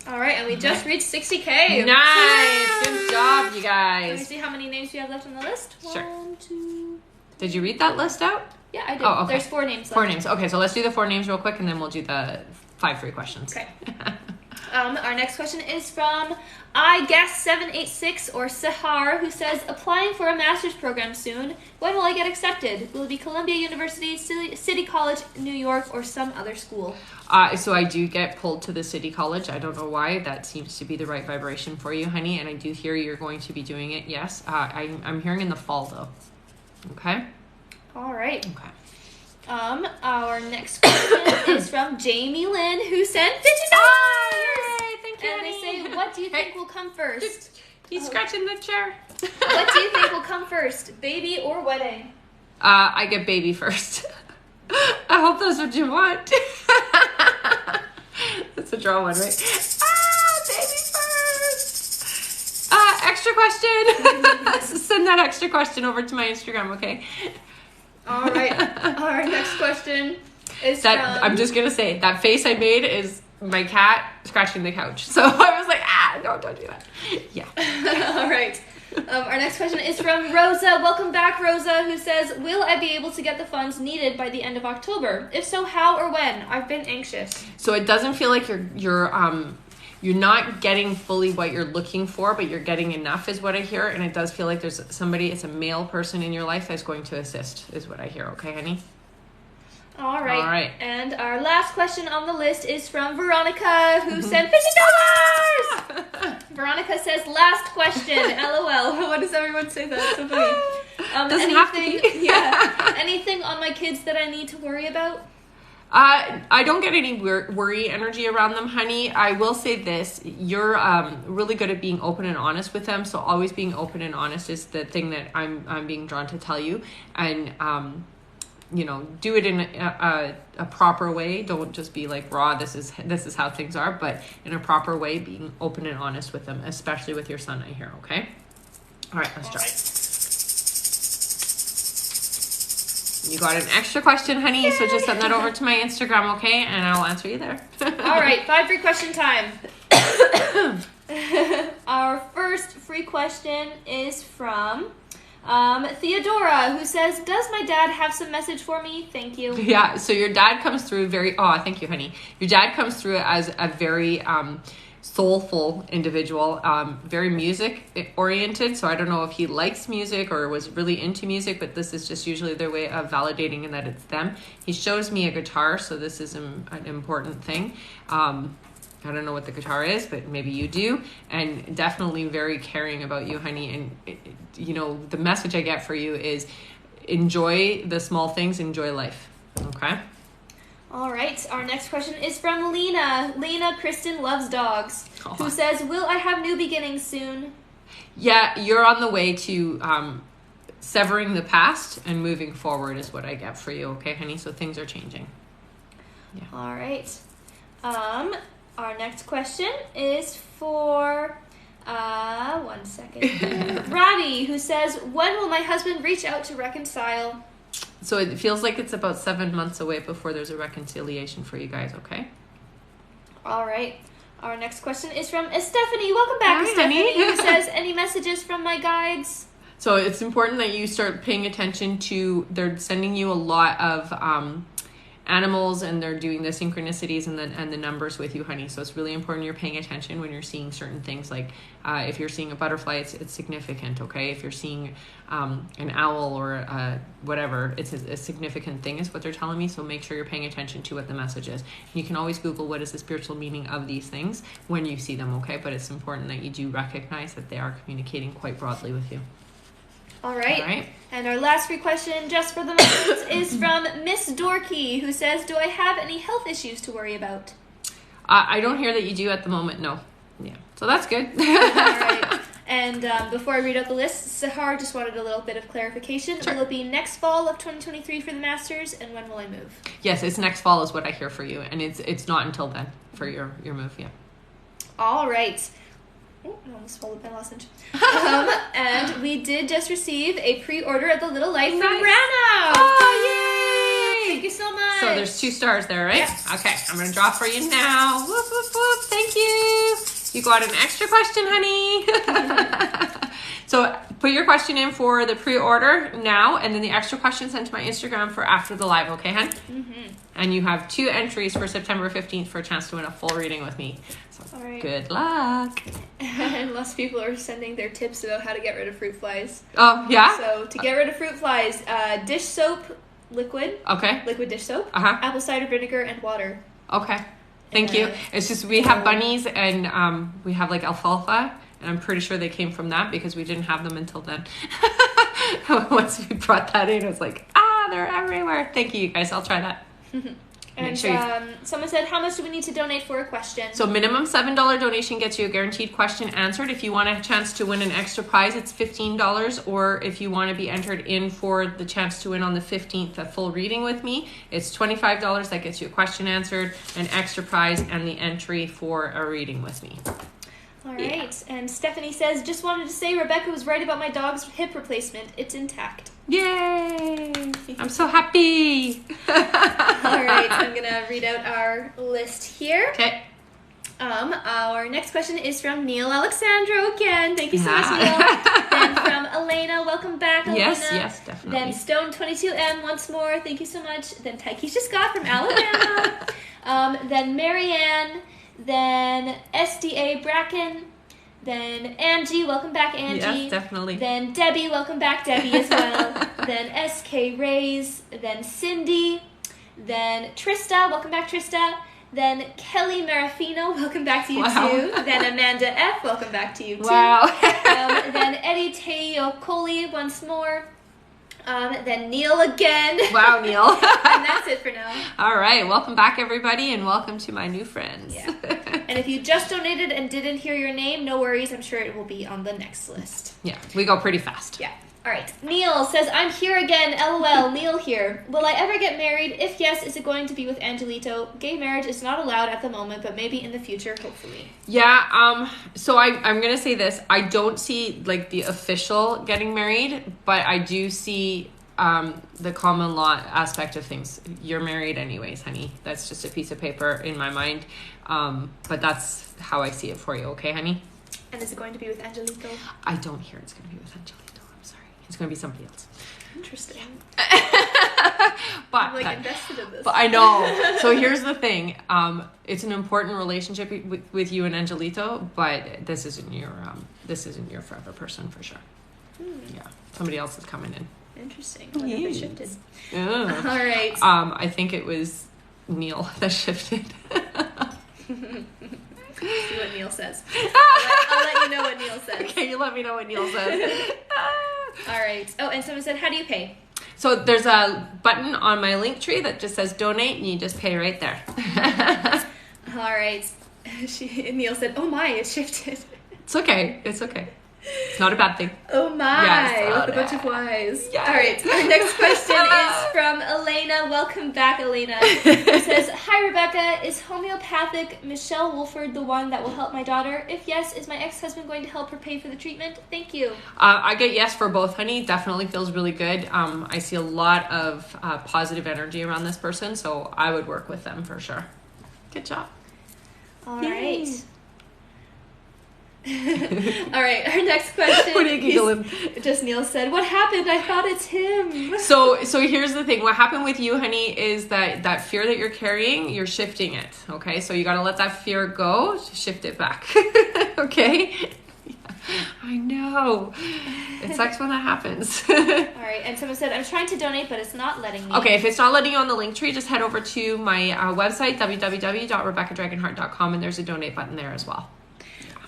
Speaker 2: All right, and we just reached 60K.
Speaker 1: Nice! Good job, you guys.
Speaker 2: Let me see how many names we have left on the list.
Speaker 1: Sure.
Speaker 2: 1, 2...
Speaker 1: Did you read that list out?
Speaker 2: Yeah, I did.
Speaker 1: Oh, okay.
Speaker 2: There's 4 names left.
Speaker 1: 4 names. Okay, so let's do the 4 names real quick, and then we'll do the 5 free questions.
Speaker 2: Okay. Our next question is from I guess 786 or Sahar, who says, applying for a master's program soon. When will I get accepted? Will it be Columbia University, City College, New York, or some other school?
Speaker 1: So I do get pulled to the City College. I don't know why. That seems to be the right vibration for you, honey. And I do hear you're going to be doing it. Yes. I'm hearing in the fall, though. Okay?
Speaker 2: All right.
Speaker 1: Okay.
Speaker 2: Our next question is from Jamie Lynn, who sent $50.
Speaker 1: Yay! Thank you,
Speaker 2: and
Speaker 1: honey.
Speaker 2: they say, what do you think will come first?
Speaker 1: He's scratching the chair.
Speaker 2: What do you think will come first, baby or wedding?
Speaker 1: I get baby first. I hope that's what you want. That's a draw one, right? Baby first. Extra question. Send that extra question over to my Instagram, okay?
Speaker 2: All right. Our next question is from...
Speaker 1: I'm just going to say, that face I made is my cat scratching the couch. So I was like, no, don't do that. Yeah.
Speaker 2: All right. Our next question is from Rosa. Welcome back, Rosa, who says, will I be able to get the funds needed by the end of October? If so, how or when? I've been anxious.
Speaker 1: So it doesn't feel like you're not getting fully what you're looking for, but you're getting enough is what I hear. And it does feel like there's somebody, it's a male person in your life that's going to assist is what I hear. Okay, honey?
Speaker 2: All right.
Speaker 1: All right.
Speaker 2: And our last question on the list is from Veronica, who sent $50. Veronica says, last question. LOL. What does everyone say? That's so funny.
Speaker 1: Doesn't have to be.
Speaker 2: Yeah. Anything on my kids that I need to worry about?
Speaker 1: I don't get any worry energy around them, honey. I will say this. You're really good at being open and honest with them. So always being open and honest is the thing that I'm being drawn to tell you. And, do it in a proper way. Don't just be like raw. This is how things are. But in a proper way, being open and honest with them, especially with your son, I hear, okay? All right, let's try. You got an extra question, honey, so just send that over to my Instagram, okay? And I'll answer you there.
Speaker 2: All right, 5 free question time. Our first free question is from Theodora, who says, does my dad have some message for me? Thank you.
Speaker 1: Yeah, so your dad comes through thank you, honey. Your dad comes through as a very soulful individual, very music oriented. So I don't know if he likes music or was really into music, but this is just usually their way of validating and that it's them. He shows me a guitar, so this is an important thing. I don't know what the guitar is, but maybe you do. And definitely very caring about you, honey. And the message I get for you is enjoy the small things, enjoy life. Okay?
Speaker 2: All right, our next question is from Lena. Lena Kristen loves dogs, who says, will I have new beginnings soon?
Speaker 1: Yeah, you're on the way to severing the past and moving forward is what I get for you, okay, honey? So things are changing. Yeah.
Speaker 2: All right. Our next question is for, one second, Robbie, who says, when will my husband reach out to reconcile?
Speaker 1: So it feels like it's about 7 months away before there's a reconciliation for you guys, okay?
Speaker 2: All right. Our next question is from Stephanie. Welcome back, Stephanie, who says, any messages from my guides?
Speaker 1: So it's important that you start paying attention to, they're sending you a lot of animals, and they're doing the synchronicities and the numbers with you, honey. So it's really important you're paying attention when you're seeing certain things. Like if you're seeing a butterfly, it's significant, okay? If you're seeing an owl or whatever, it's a significant thing is what they're telling me. So make sure you're paying attention to what the message is. You can always Google what is the spiritual meaning of these things when you see them, okay? But it's important that you do recognize that they are communicating quite broadly with you.
Speaker 2: All right. And our last free question, just for the moment, is from Miss Dorky, who says, do I have any health issues to worry about?
Speaker 1: I don't hear that you do at the moment, no. Yeah, so that's good.
Speaker 2: All right. And before I read out the list, Sahar just wanted a little bit of clarification. Sure. Will it be next fall of 2023 for the Masters, and when will I move?
Speaker 1: Yes, it's next fall is what I hear for you, and it's not until then for your move, yeah.
Speaker 2: All right. Oh, I almost swallowed my lozenge. And we did just receive a pre-order at the Little Light from Rana.
Speaker 1: Oh, yay!
Speaker 2: Thank you so much.
Speaker 1: So there's 2 stars there, right?
Speaker 2: Yes.
Speaker 1: Okay, I'm going to draw for you now. Whoop, whoop, whoop. Thank you. You got an extra question, honey. So put your question in for the pre-order now, and then the extra question sent to my Instagram for after the live, okay, hon? Mm-hmm. And you have 2 entries for September 15th for a chance to win a full reading with me. So all right. Good luck.
Speaker 2: And lots of people are sending their tips about how to get rid of fruit flies.
Speaker 1: Oh, yeah?
Speaker 2: So to get rid of fruit flies, dish soap liquid.
Speaker 1: Okay.
Speaker 2: Liquid dish soap.
Speaker 1: Uh-huh.
Speaker 2: Apple cider vinegar and water.
Speaker 1: Okay. Thank you. It's just we have bunnies and we have like alfalfa. And I'm pretty sure they came from that because we didn't have them until then. Once we brought that in, it was like, they're everywhere. Thank you, guys. I'll try that.
Speaker 2: And someone said, how much do we need to donate for a question?
Speaker 1: So minimum $7 donation gets you a guaranteed question answered. If you want a chance to win an extra prize, it's $15. Or if you want to be entered in for the chance to win on the 15th, a full reading with me, it's $25. That gets you a question answered, an extra prize, and the entry for a reading with me.
Speaker 2: All right. And Stephanie says, just wanted to say Rebecca was right about my dog's hip replacement. It's intact.
Speaker 1: Yay! I'm so happy.
Speaker 2: All right. I'm going to read out our list here.
Speaker 1: Okay.
Speaker 2: Our next question is from Neil Alexandro again. Thank you so much, Neil. Then from Elena. Welcome back, Elena.
Speaker 1: Yes, definitely.
Speaker 2: Then Stone22M once more. Thank you so much. Then Taikisha Scott from Alabama. Then Marianne. Then SDA Bracken, then Angie, welcome back, Angie.
Speaker 1: Yes, definitely.
Speaker 2: Then Debbie, welcome back, Debbie, as well. Then SK Rays, then Cindy, then Trista, welcome back, Trista. Then Kelly Marafino, welcome back to you too. Then Amanda F, welcome back to you too.
Speaker 1: Wow.
Speaker 2: Then Eddie Teokoli once more. Then Neil again.
Speaker 1: Wow, Neil.
Speaker 2: And that's it for now.
Speaker 1: All right. Welcome back, everybody, and welcome to my new friends.
Speaker 2: Yeah. And if you just donated and didn't hear your name, no worries. I'm sure it will be on the next list.
Speaker 1: Yeah, we go pretty fast.
Speaker 2: Yeah. All right. Neil says, I'm here again. LOL. Neil here. Will I ever get married? If yes, is it going to be with Angelito? Gay marriage is not allowed at the moment, but maybe in the future, hopefully.
Speaker 1: Yeah. So I'm going to say this. I don't see like the official getting married, but I do see the common law aspect of things. You're married anyways, honey. That's just a piece of paper in my mind. But that's how I see it for you. Okay, honey?
Speaker 2: And is it going to be with Angelito?
Speaker 1: I don't hear it's going to be with Angelito. It's going to be somebody else.
Speaker 2: Interesting.
Speaker 1: But
Speaker 2: I'm like invested in this.
Speaker 1: But I know. So here's the thing. It's an important relationship with you and Angelito, but this isn't your forever person for sure. Yeah. Somebody else is coming in.
Speaker 2: Interesting. What if they shifted?
Speaker 1: All
Speaker 2: right.
Speaker 1: I think it was Neil that shifted.
Speaker 2: See what Neil says. I'll let you know what Neil says.
Speaker 1: Okay, you let me know what Neil says.
Speaker 2: All right. Oh, and someone said, how do you pay?
Speaker 1: So there's a button on my link tree that just says donate, and you just pay right there.
Speaker 2: All right. Neil said, oh my, it shifted.
Speaker 1: It's okay. It's okay. It's not a bad thing.
Speaker 2: Oh my,
Speaker 1: yes,
Speaker 2: with a bunch of Y's.
Speaker 1: Yes.
Speaker 2: All right, our next question is from Elena. Welcome back, Elena. It says, hi, Rebecca. Is homeopathic Michelle Wolford the one that will help my daughter? If yes, is my ex-husband going to help her pay for the treatment? Thank you.
Speaker 1: I get yes for both, honey. Definitely feels really good. I see a lot of positive energy around this person, so I would work with them for sure. Good job.
Speaker 2: All right. All right, our next question.
Speaker 1: What are you giggling?
Speaker 2: Just Neil said, what happened? I thought it's him.
Speaker 1: So here's the thing. What happened with you, honey, is that fear that you're carrying, you're shifting it. Okay, so you got to let that fear go, shift it back. Okay. Yeah, I know. It sucks when that happens.
Speaker 2: All right, and someone said, I'm trying to donate, but it's not letting me.
Speaker 1: Okay, if it's not letting you on the link tree, just head over to my website, www.rebeccadragonheart.com, and there's a donate button there as well.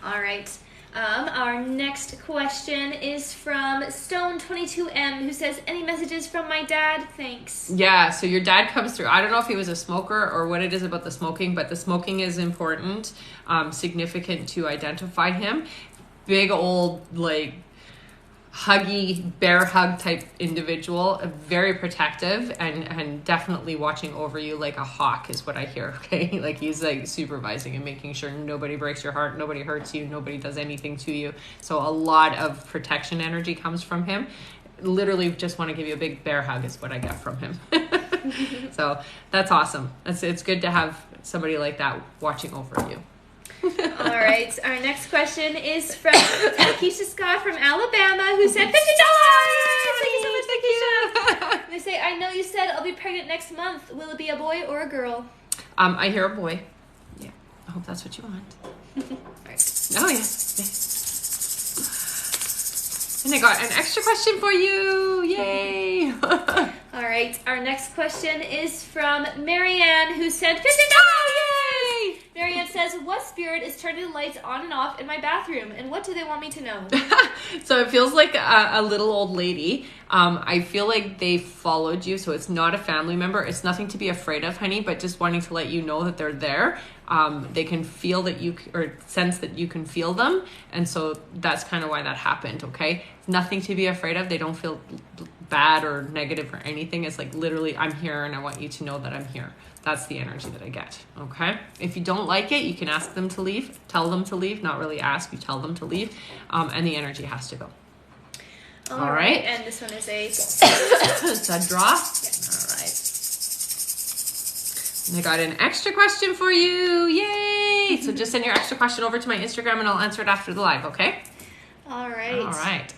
Speaker 2: All right. Our next question is from Stone22M, who says, any messages from my dad? Thanks.
Speaker 1: Yeah, so your dad comes through. I don't know if he was a smoker or what it is about the smoking, but the smoking is important, significant to identify him. Big old, like, huggy, bear hug type individual, very protective and definitely watching over you like a hawk is what I hear. Okay, like he's like supervising and making sure nobody breaks your heart, nobody hurts you, nobody does anything to you. So a lot of protection energy comes from him. Literally just want to give you a big bear hug is what I get from him. So that's awesome. It's good to have somebody like that watching over you.
Speaker 2: All right, our next question is from Keisha Scott from Alabama, who said $50. Thank you so much, Keisha. They say, I know you said I'll be pregnant next month. Will it be a boy or a girl?
Speaker 1: I hear a boy. Yeah, I hope that's what you want.
Speaker 2: All right.
Speaker 1: Oh yeah. And I got an extra question for you. Yay!
Speaker 2: All right, our next question is from Marianne, who said $50.
Speaker 1: Yay!
Speaker 2: Marianne says, what spirit is turning the lights on and off in my bathroom, and what do they want me to know?
Speaker 1: So it feels like a little old lady. I feel like they followed you, so it's not a family member. It's nothing to be afraid of, honey, but just wanting to let you know that they're there. They can feel that you, or sense that you can feel them, and so that's kind of why that happened, okay? Nothing to be afraid of. They don't feel bad or negative or anything. It's like literally, I'm here and I want you to know that I'm here. That's the energy that I get, okay? If you don't like it, you can ask them to leave, tell them to leave, not really ask, you tell them to leave, and the energy has to go. All right.
Speaker 2: And this one is a...
Speaker 1: It's a draw?
Speaker 2: Yeah.
Speaker 1: All right. And I got an extra question for you. Yay! So just send your extra question over to my Instagram and I'll answer it after the live, okay?
Speaker 2: All right.
Speaker 1: All right.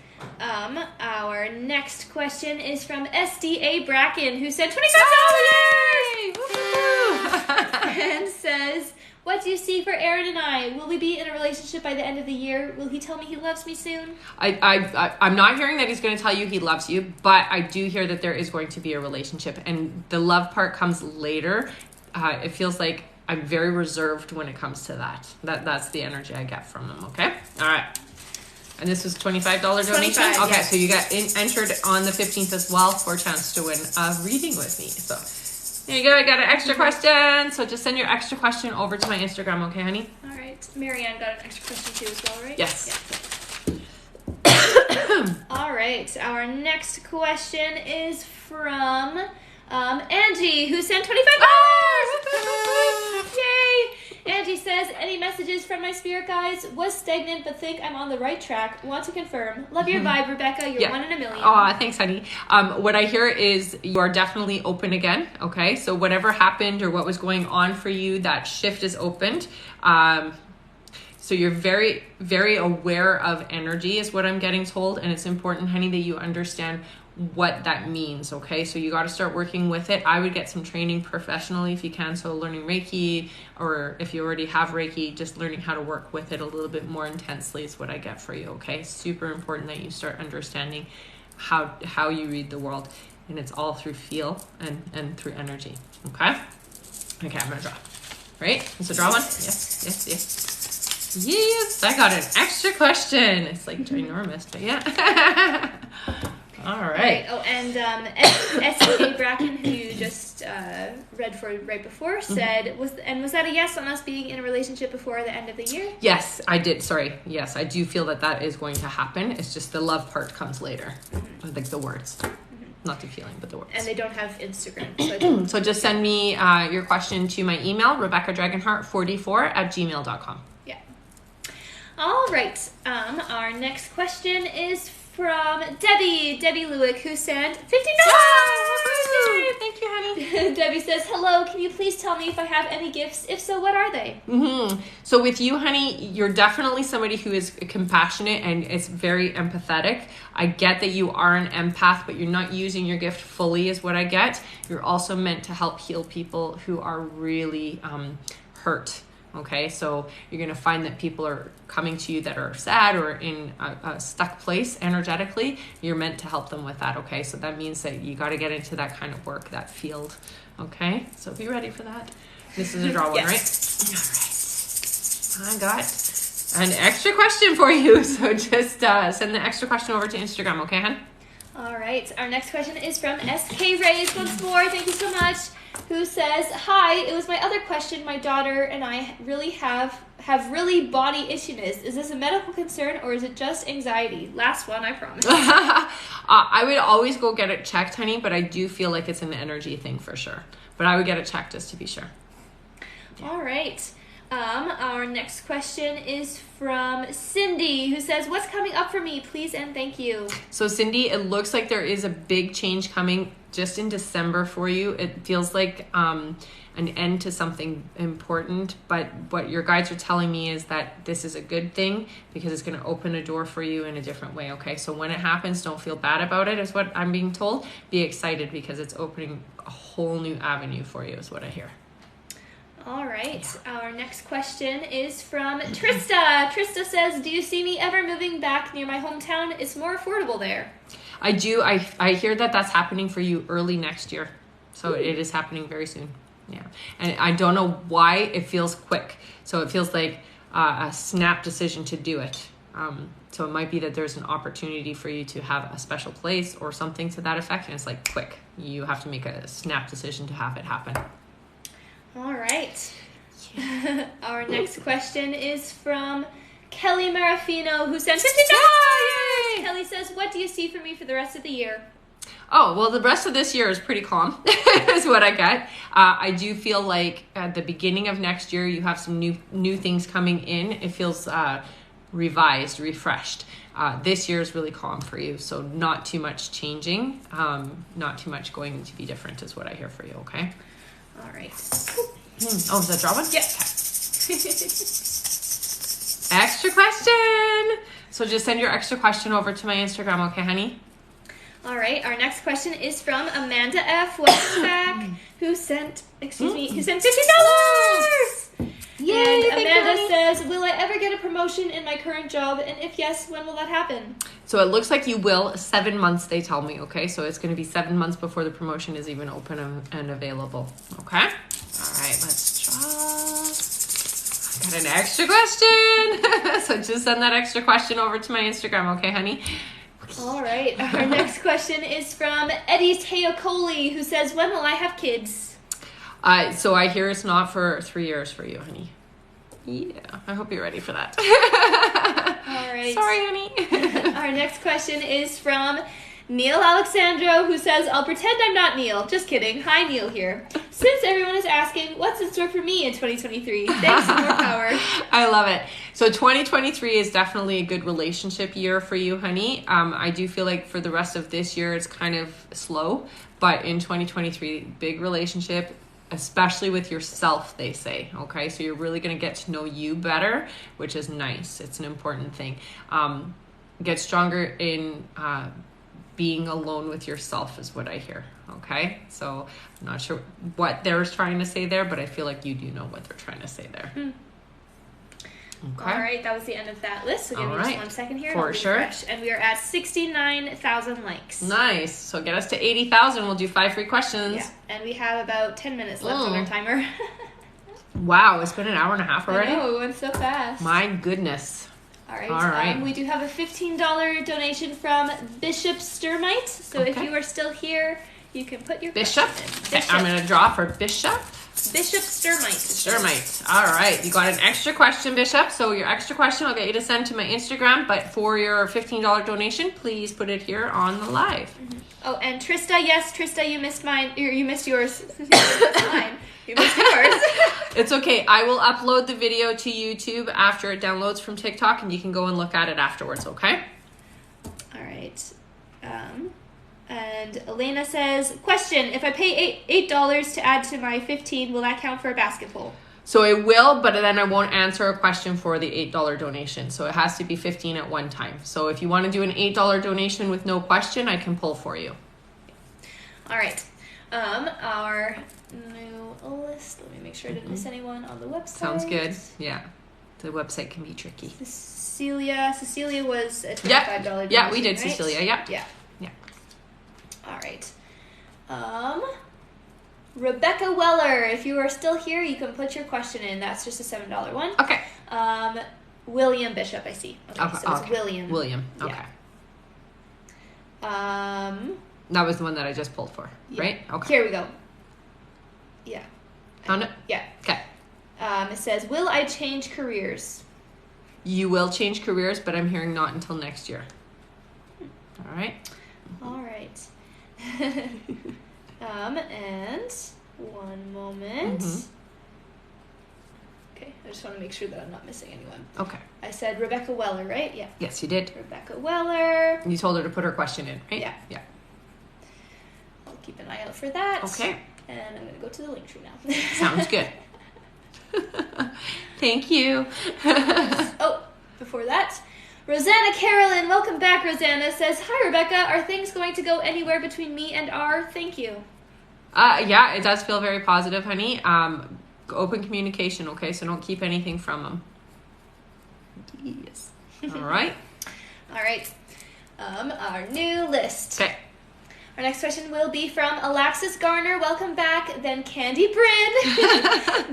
Speaker 2: Our next question is from SDA Bracken, who said $25! And says, what do you see for Aaron and I? Will we be in a relationship by the end of the year? Will he tell me he loves me soon?
Speaker 1: I'm not hearing that he's going to tell you he loves you, but I do hear that there is going to be a relationship, and the love part comes later. It feels like I'm very reserved when it comes to that. That's the energy I get from him, okay? All right. And this was $25 donation?
Speaker 2: $25,
Speaker 1: Okay,
Speaker 2: yeah.
Speaker 1: so you got entered on the 15th as well for a chance to win a reading with me. So there you go. I got an extra question. So just send your extra question over to my Instagram, okay, honey?
Speaker 2: All right. Marianne got an extra question too as well, right?
Speaker 1: Yes.
Speaker 2: Yeah. All right. Our next question is from Angie, who sent $25. Yay! Angie says, any messages from my spirit guides? Was stagnant but think I'm on the right track. Want to confirm. Love your vibe, Rebecca. You're one in a million.
Speaker 1: Oh, thanks, honey. What I hear is you are definitely open again. Okay, so whatever happened or what was going on for you, that shift is opened. So you're very, very aware of energy is what I'm getting told. And it's important, honey, that you understand what that means. Okay, so you got to start working with it. I would get some training professionally if you can, so learning Reiki, or if you already have Reiki, just learning how to work with it a little bit more intensely is what I get for you. Okay, super important that you start understanding how you read the world, and it's all through feel and through energy. Okay, I'm gonna draw. Right, so draw one. Yes, I got an extra question. It's like ginormous, but yeah. All right.
Speaker 2: Oh, and S.K. Bracken, who you just read for right before, said, was that a yes on us being in a relationship before the end of the year?
Speaker 1: Yes, I did. Sorry. Yes, I do feel that is going to happen. It's just the love part comes later. Like the words. Not the feeling, but the words.
Speaker 2: And they don't have Instagram.
Speaker 1: So just send me your question to my email, RebeccaDragonheart44@gmail.com.
Speaker 2: Yeah. All right. Our next question is from Debbie Lewick, who sent $50.
Speaker 1: Thank you, honey.
Speaker 2: Debbie says, hello, can you please tell me if I have any gifts? If so, what are they?
Speaker 1: So with you, honey, you're definitely somebody who is compassionate and is very empathetic. I get that you are an empath, but you're not using your gift fully is what I get. You're also meant to help heal people who are really hurt. Okay, so you're going to find that people are coming to you that are sad or in a stuck place energetically. You're meant to help them with that, okay? So that means that you got to get into that kind of work, that field, okay? So be ready for that. This is a draw one,
Speaker 2: yes.
Speaker 1: Right? All right. I got an extra question for you, so just send the extra question over to Instagram, okay, hon?
Speaker 2: All right. Our next question is from SK Rays once more. Thank you so much. Who says, hi, it was my other question. My daughter and I really have really body itchiness. Is this a medical concern or is it just anxiety? Last one, I promise.
Speaker 1: I would always go get it checked, honey, but I do feel like it's an energy thing for sure. But I would get it checked just to be sure.
Speaker 2: Yeah. All right. Our next question is from Cindy, who says, what's coming up for me, please and thank you.
Speaker 1: So Cindy, it looks like there is a big change coming just in December for you. It feels like an end to something important, but what your guides are telling me is that this is a good thing because it's going to open a door for you in a different way, okay? So when it happens, don't feel bad about it is what I'm being told. Be excited because it's opening a whole new avenue for you is what I hear.
Speaker 2: All right. Our next question is from Trista. Trista says, do you see me ever moving back near my hometown? It's more affordable there.
Speaker 1: I do. I hear that that's happening for you early next year. So it is happening very soon. Yeah. And I don't know why it feels quick. So it feels like a snap decision to do it. So it might be that there's an opportunity for you to have a special place or something to that effect. And it's like quick. You have to make a snap decision to have it happen.
Speaker 2: All right. Our next question is from Kelly Marafino, who sent $50. Yay! Kelly says, what do you see for me for the rest of the year?
Speaker 1: Oh, well, the rest of this year is pretty calm, is what I get. I do feel like at the beginning of next year, you have some new things coming in. It feels revised, refreshed. This year is really calm for you, so not too much changing, not too much going to be different is what I hear for you, okay?
Speaker 2: All right.
Speaker 1: Oh, is that draw one?
Speaker 2: Yeah.
Speaker 1: Extra question. So just send your extra question over to my Instagram, okay, honey?
Speaker 2: All right. Our next question is from Amanda F. Welcome back, who sent $50. Yay! And Amanda says, will I ever get a promotion in my current job? And if yes, when will that happen?
Speaker 1: So it looks like you will. 7 months, they tell me, okay? So it's going to be 7 months before the promotion is even open and available, okay? All right, let's draw. Got an extra question. So just send that extra question over to my Instagram, okay, honey?
Speaker 2: All right. Our next question is from Eddie Teocoli, who says, when will I have kids?
Speaker 1: So I hear it's not for 3 years for you, honey. Yeah, I hope you're ready for that.
Speaker 2: All right.
Speaker 1: Sorry, honey.
Speaker 2: Our next question is from Neil Alexandro, who says, I'll pretend I'm not Neil. Just kidding. Hi, Neil here. Since everyone is asking, what's in store for me in 2023? Thanks and more power.
Speaker 1: I love it. So 2023 is definitely a good relationship year for you, honey. I do feel like for the rest of this year, it's kind of slow. But in 2023, big relationship, especially with yourself, they say. Okay, so you're really going to get to know you better, which is nice. It's an important thing. Get stronger in being alone with yourself is what I hear. Okay, so I'm not sure what they're trying to say there, but I feel like you do know what they're trying to say there. Okay.
Speaker 2: All right, that was the end of that list. So give me just 1 second here.
Speaker 1: For sure.
Speaker 2: And we are at 69,000 likes.
Speaker 1: Nice. So get us to 80,000. We'll do 5 free questions.
Speaker 2: Yeah, and we have about 10 minutes left on our timer.
Speaker 1: Wow, it's been an hour and a half already.
Speaker 2: I know, it went so fast.
Speaker 1: My goodness.
Speaker 2: All right. We do have a $15 donation from Bishop Sturmite. So if you are still here, you can put your
Speaker 1: Bishop.
Speaker 2: Bishop.
Speaker 1: Okay, I'm going to draw for Bishop.
Speaker 2: Bishop Sturmite.
Speaker 1: Sturmite. All right. You got an extra question, Bishop. So your extra question, I'll get you to send to my Instagram. But for your $15 donation, please put it here on the live.
Speaker 2: Mm-hmm. Oh, and Trista, yes, Trista, you missed mine. You missed yours. Mine. You missed yours.
Speaker 1: It's okay. I will upload the video to YouTube after it downloads from TikTok, and you can go and look at it afterwards, okay?
Speaker 2: All right. And Elena says, question, if I pay $8 to add to my 15, will that count for a basketball?
Speaker 1: So it will, but then I won't answer a question for the $8 donation. So it has to be 15 at one time. So if you want to do an $8 donation with no question, I can pull for you.
Speaker 2: All right. Our new list. Let me make sure I didn't miss anyone on the website.
Speaker 1: Sounds good. Yeah. The website can be tricky.
Speaker 2: Cecilia was a $25 donation.
Speaker 1: Yeah, we did,
Speaker 2: right?
Speaker 1: Cecilia. Yeah.
Speaker 2: Yeah. All right. Rebecca Weller, if you are still here, you can put your question in. That's just a $7 one.
Speaker 1: Okay.
Speaker 2: William Bishop, I see. Okay, so it's William.
Speaker 1: William. Okay.
Speaker 2: Yeah.
Speaker 1: That was the one that I just pulled for, right? Okay.
Speaker 2: Here we go. Yeah.
Speaker 1: Found it?
Speaker 2: Yeah.
Speaker 1: Okay.
Speaker 2: It says, will I change careers?
Speaker 1: You will change careers, but I'm hearing not until next year. All right.
Speaker 2: All right. And one moment. Mm-hmm. Okay, I just want to make sure that I'm not missing anyone.
Speaker 1: Okay.
Speaker 2: I said Rebecca Weller, right? Yeah.
Speaker 1: Yes, you did.
Speaker 2: Rebecca Weller.
Speaker 1: You told her to put her question in, right?
Speaker 2: Yeah.
Speaker 1: Yeah.
Speaker 2: I'll keep an eye out for that.
Speaker 1: Okay.
Speaker 2: And I'm going to go to the link tree now.
Speaker 1: Sounds good. Thank you.
Speaker 2: Oh, before that, Rosanna Carolyn, welcome back, Rosanna, says, hi, Rebecca. Are things going to go anywhere between me and R? Thank you.
Speaker 1: Yeah, it does feel very positive, honey. Open communication, okay? So don't keep anything from them. Yes. All right.
Speaker 2: All right. Our new list.
Speaker 1: Okay.
Speaker 2: Our next question will be from Alexis Garner. Welcome back. Then Candy Bryn.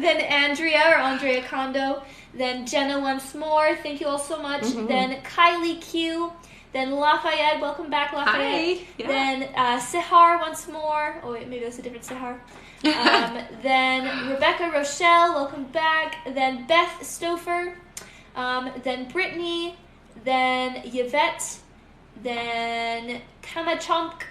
Speaker 2: Then Andrea Kondo. Then Jenna once more. Thank you all so much. Mm-hmm. Then Kylie Q. Then Lafayette. Welcome back, Lafayette.
Speaker 1: Hi. Yeah.
Speaker 2: Then Sihar once more. Oh, wait, maybe that's a different Sihar. Then Rebecca Rochelle. Welcome back. Then Beth Stouffer. Then Brittany. Then Yvette. Then Kamachomk.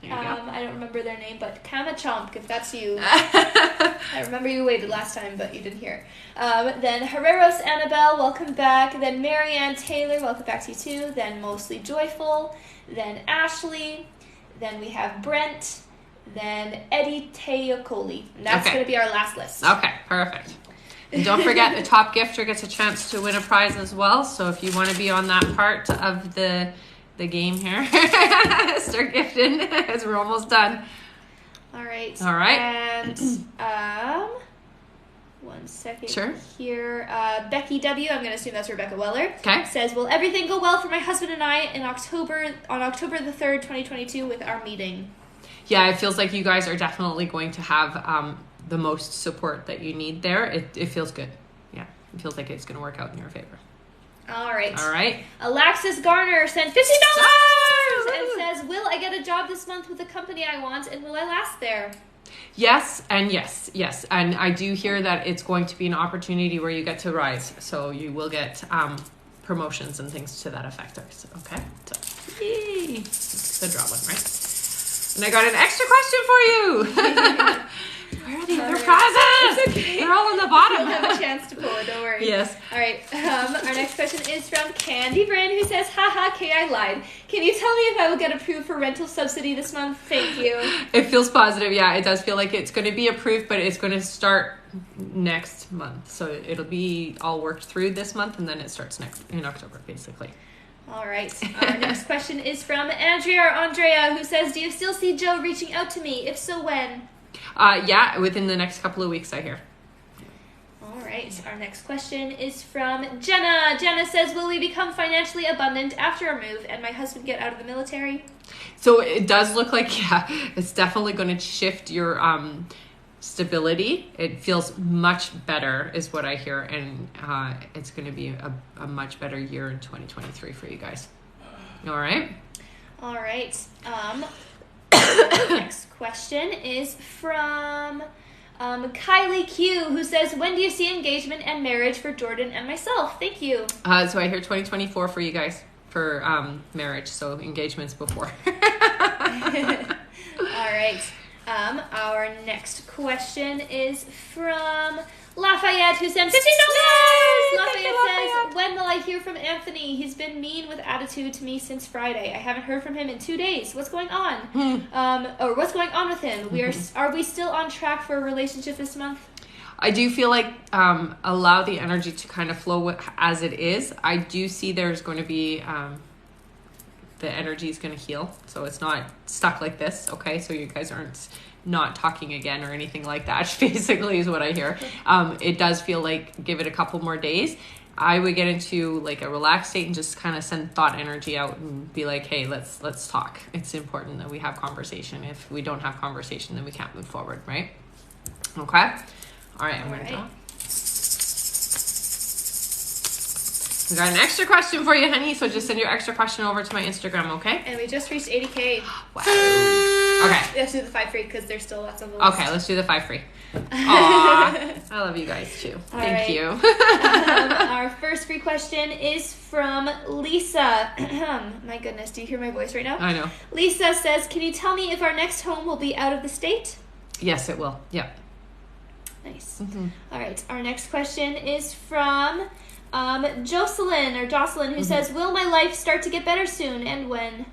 Speaker 2: I don't remember their name, but Kamachomk, if that's you. I remember you waited last time, but you didn't hear. Then Herreros Annabelle, welcome back. Then Marianne Taylor, welcome back to you too. Then Mostly Joyful. Then Ashley. Then we have Brent. Then Eddie Teocoli. And that's going to be our last list.
Speaker 1: Okay, perfect. And don't forget, the top gifter gets a chance to win a prize as well. So if you want to be on that part of the game here, start gifting as we're almost done.
Speaker 2: All right.
Speaker 1: And
Speaker 2: 1 second.
Speaker 1: Sure.
Speaker 2: Here, Becky W. I'm going to assume that's Rebecca Weller.
Speaker 1: Okay.
Speaker 2: Says, will everything go well for my husband and I on October the 3rd, 2022, with our meeting?
Speaker 1: Yeah, it feels like you guys are definitely going to have the most support that you need there. It feels good. Yeah. It feels like it's going to work out in your favor.
Speaker 2: All right.
Speaker 1: All right.
Speaker 2: Alexis Garner sent $50 and says, will I get a job this month with the company I want, and will I last there?
Speaker 1: Yes, and yes. And I do hear that it's going to be an opportunity where you get to rise. So you will get promotions and things to that effect. So, okay. So, yay. The draw one, right? And I got an extra question for you. Where are these? They're prizes. It's okay. They're all on the bottom.
Speaker 2: You'll have a chance to pull it. Don't worry.
Speaker 1: Yes.
Speaker 2: All right. Our next question is from Candy Bryn, who says, haha, Kay, I lied. Can you tell me if I will get approved for rental subsidy this month? Thank you.
Speaker 1: It feels positive. Yeah, it does feel like it's going to be approved, but it's going to start next month. So it'll be all worked through this month, and then it starts in October, basically.
Speaker 2: All right. Our next question is from Andrea, who says, do you still see Joe reaching out to me? If so, when?
Speaker 1: Yeah, within the next couple of weeks, I hear.
Speaker 2: All right. Our next question is from Jenna. Jenna says, will we become financially abundant after our move and my husband get out of the military?
Speaker 1: So it does look like, yeah, it's definitely going to shift your stability. It feels much better is what I hear, and it's going to be a much better year in 2023 for you guys. All right?
Speaker 2: All right. Next question is from Kylie Q, who says, when do you see engagement and marriage for Jordan and myself? Thank you.
Speaker 1: So I hear 2024 for you guys for marriage, so engagements before.
Speaker 2: All right. Our next question is from Lafayette, who sent $50. Lafayette says, when will I hear from Anthony? He's been mean with attitude to me since Friday. I haven't heard from him in 2 days. What's going on? Or what's going on with him? Are we still on track for a relationship this month?
Speaker 1: I do feel like allow the energy to kind of flow as it is. I do see there's going to be the energy is going to heal, so it's not stuck like this. Okay, so you guys aren't not talking again or anything like that. Basically, is what I hear. It does feel like give it a couple more days. I would get into like a relaxed state and just kind of send thought energy out and be like, hey, let's talk. It's important that we have conversation. If we don't have conversation, then we can't move forward, right? Okay. All right, I'm going to draw. We got an extra question for you, honey. So just send your extra question over to my Instagram, okay?
Speaker 2: And we just reached 80K.
Speaker 1: Wow. Okay.
Speaker 2: Let's do the 5 free because there's still lots of them.
Speaker 1: Okay, let's do the 5 free. Aww. I love you guys too. Thank you.
Speaker 2: Our first free question is from Lisa. My goodness, do you hear my voice right now?
Speaker 1: I know.
Speaker 2: Lisa says, can you tell me if our next home will be out of the state?
Speaker 1: Yes, it will. Yeah.
Speaker 2: Nice. All right. Our next question is from Jocelyn, who says, will my life start to get better soon, and when?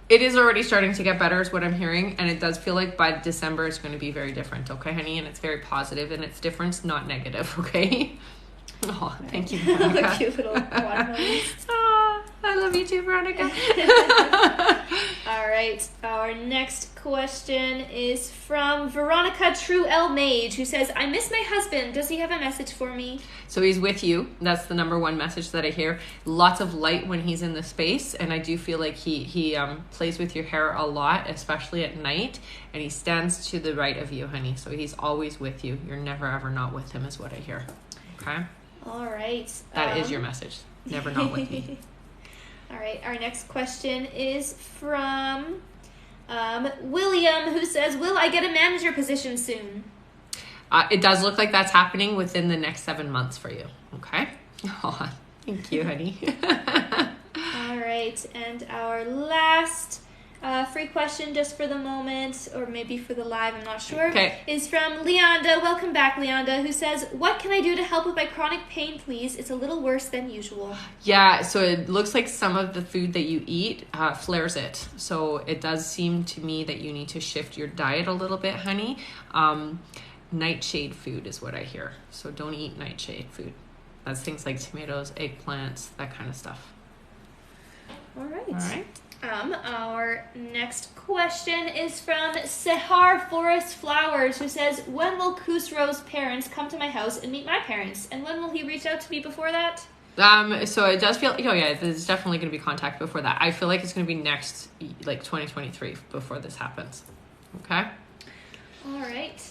Speaker 1: It is already starting to get better is what I'm hearing, and it does feel like by December it's going to be very different, okay, honey? And it's very positive, and it's different, not negative, okay? Oh, thank you, Veronica.
Speaker 2: Cute little watermelons.
Speaker 1: Oh, I love you too, Veronica.
Speaker 2: All right. Our next question is from Veronica True L Mage, who says, I miss my husband. Does he have a message for me?
Speaker 1: So he's with you. That's the number one message that I hear. Lots of light when he's in the space, and I do feel like he plays with your hair a lot, especially at night, and he stands to the right of you, honey. So he's always with you. You're never, ever not with him is what I hear. Okay?
Speaker 2: All right.
Speaker 1: That is your message. Never not with me.
Speaker 2: All right. Our next question is from William, who says, will I get a manager position soon?
Speaker 1: It does look like that's happening within the next 7 months for you. Okay? Oh, thank you, honey.
Speaker 2: All right. And our last free question, just for the moment, or maybe for the live, I'm not sure, is from Leonda. Welcome back, Leonda, who says, what can I do to help with my chronic pain, please? It's a little worse than usual. Yeah,
Speaker 1: so it looks like some of the food that you eat flares it. So it does seem to me that you need to shift your diet a little bit, honey. Nightshade food is what I hear. So don't eat nightshade food. That's things like tomatoes, eggplants, that kind of stuff.
Speaker 2: All right.
Speaker 1: All right.
Speaker 2: Our next question is from Sehar Forest Flowers, who says, when will Khusro's parents come to my house and meet my parents? And when will he reach out to me before that?
Speaker 1: So it does feel, there's definitely going to be contact before that. I feel like it's going to be next, like 2023 before this happens. Okay?
Speaker 2: All right.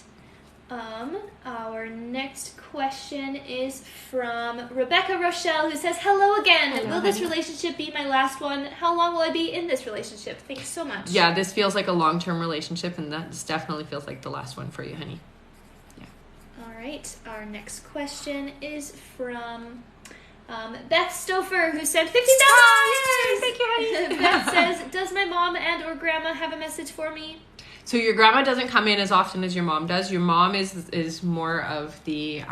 Speaker 2: Our next question is from Rebecca Rochelle, who says, hello again.
Speaker 1: Hello,
Speaker 2: will this
Speaker 1: honey.
Speaker 2: relationship be my last one? How long will I be in this relationship? Thanks so much.
Speaker 1: Yeah, this feels like a long-term relationship, and that definitely feels like the last one for you, honey. Yeah.
Speaker 2: All right. Our next question is from Beth Stouffer, who sent $50.
Speaker 1: Oh, yay! Thank you, honey.
Speaker 2: Beth says, does my mom and or grandma have a message for me?
Speaker 1: So your grandma doesn't come in as often as your mom does. Your mom is more of the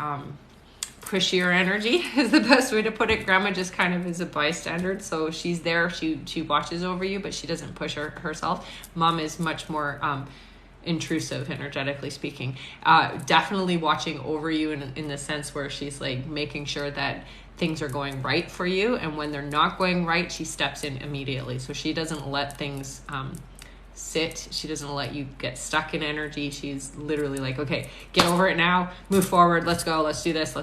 Speaker 1: pushier energy is the best way to put it. Grandma just kind of is a bystander. So she's there, she watches over you, but she doesn't push herself. Mom is much more intrusive, energetically speaking. Definitely watching over you in the sense where she's like making sure that things are going right for you. And when they're not going right, she steps in immediately. So she doesn't let things sit. She doesn't let you get stuck in energy. She's literally like, okay, get over it now, move forward, let's go, let's do this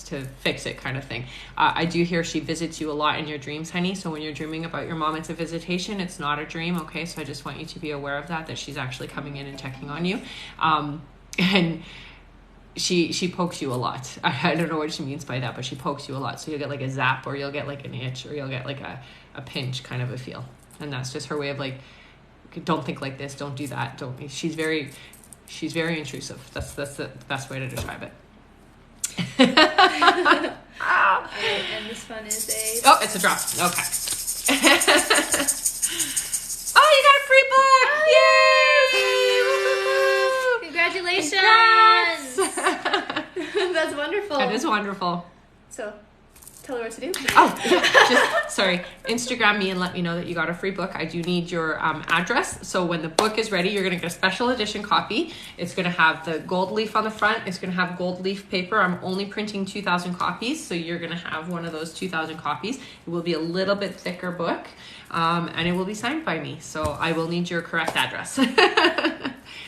Speaker 1: to fix it, kind of thing. I do hear she visits you a lot in your dreams, honey. So when you're dreaming about your mom, it's a visitation, it's not a dream. Okay, so I just want you to be aware of that she's actually coming in and checking on you. And she pokes you a lot. I don't know what she means by that, but she pokes you a lot. So you'll get like a zap, or you'll get like an itch, or you'll get like a pinch kind of a feel. And that's just her way of like, don't think like this, don't do that, she's very intrusive. That's the best way to describe it.
Speaker 2: Alright, and this one is
Speaker 1: it's a drop. Okay. Oh, you got a free book. Yay!
Speaker 2: Congratulations. That's wonderful.
Speaker 1: That is wonderful.
Speaker 2: So tell her what to do.
Speaker 1: Oh, yeah. Sorry. Instagram me and let me know that you got a free book. I do need your address. So when the book is ready, you're going to get a special edition copy. It's going to have the gold leaf on the front. It's going to have gold leaf paper. I'm only printing 2,000 copies. So you're going to have one of those 2,000 copies. It will be a little bit thicker book. And it will be signed by me. So I will need your correct address.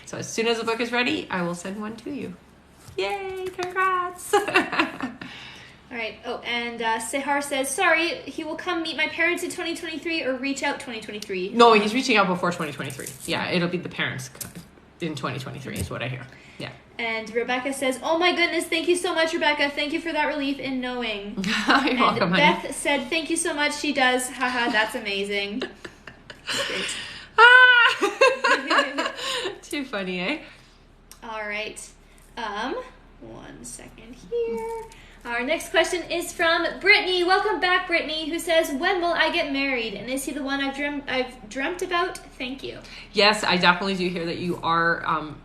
Speaker 1: So as soon as the book is ready, I will send one to you. Yay, congrats.
Speaker 2: All right. Oh, and Sehar says, sorry, he will come meet my parents in 2023 or reach out 2023.
Speaker 1: No, he's reaching out before 2023. Yeah, it'll be the parents in 2023 is what I hear. Yeah.
Speaker 2: And Rebecca says, oh my goodness, thank you so much, Rebecca. Thank you for that relief in knowing.
Speaker 1: You're welcome, honey.
Speaker 2: Beth said, thank you so much. She does. Haha, that's amazing. Great.
Speaker 1: Too funny, eh?
Speaker 2: All right. 1 second here. Our next question is from Brittany. Welcome back, Brittany, who says, when will I get married? And is he the one I've dreamt about? Thank you.
Speaker 1: Yes, I definitely do hear that you are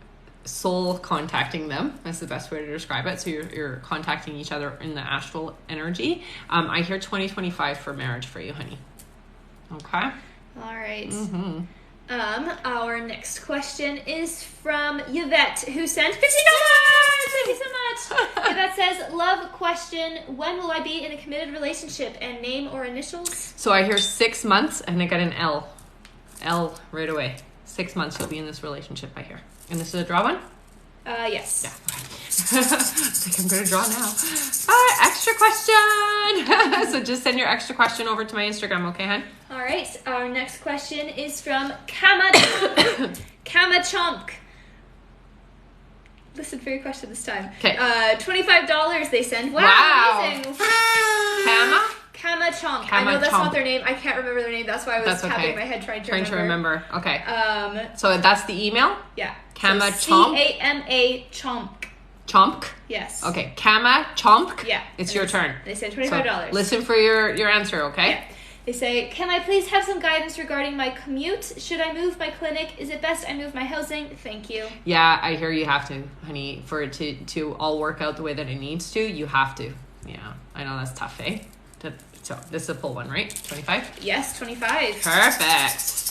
Speaker 1: soul contacting them. That's the best way to describe it. So you're contacting each other in the astral energy. I hear 2025 for marriage for you, honey. Okay?
Speaker 2: All right.
Speaker 1: Mm-hmm.
Speaker 2: Our next question is from Yvette, who sent $50. Thank you so much. Yvette says, love question, when will I be in a committed relationship, and name or initials?
Speaker 1: So I hear 6 months, and I got an L. L right away. 6 months you'll be in this relationship, I hear. And this is a draw one?
Speaker 2: Yes.
Speaker 1: Yeah. I think I'm going to draw now. Extra question. So just send your extra question over to my Instagram, okay, hon?
Speaker 2: All right. Our next question is from Kama Chomk. Listen for your question this time.
Speaker 1: Okay.
Speaker 2: $25 they send. Wow. Amazing. Kama Chomk. I know that's not their name. I can't remember their name. That's why I was tapping my head trying to remember.
Speaker 1: Okay. So that's the email?
Speaker 2: Yeah.
Speaker 1: Kama
Speaker 2: so
Speaker 1: Chomk.
Speaker 2: Cama Chomk.
Speaker 1: Chomk?
Speaker 2: Yes.
Speaker 1: Okay. Kama Chomk?
Speaker 2: Yeah.
Speaker 1: It's your turn.
Speaker 2: They said $25.
Speaker 1: So listen for your answer, okay?
Speaker 2: Yeah. They say, can I please have some guidance regarding my commute? Should I move my clinic? Is it best I move my housing? Thank you.
Speaker 1: Yeah, I hear you have to, honey. For it to all work out the way that it needs to, you have to. Yeah. I know that's tough, eh? So this is a full one, right? 25?
Speaker 2: Yes, 25.
Speaker 1: Perfect.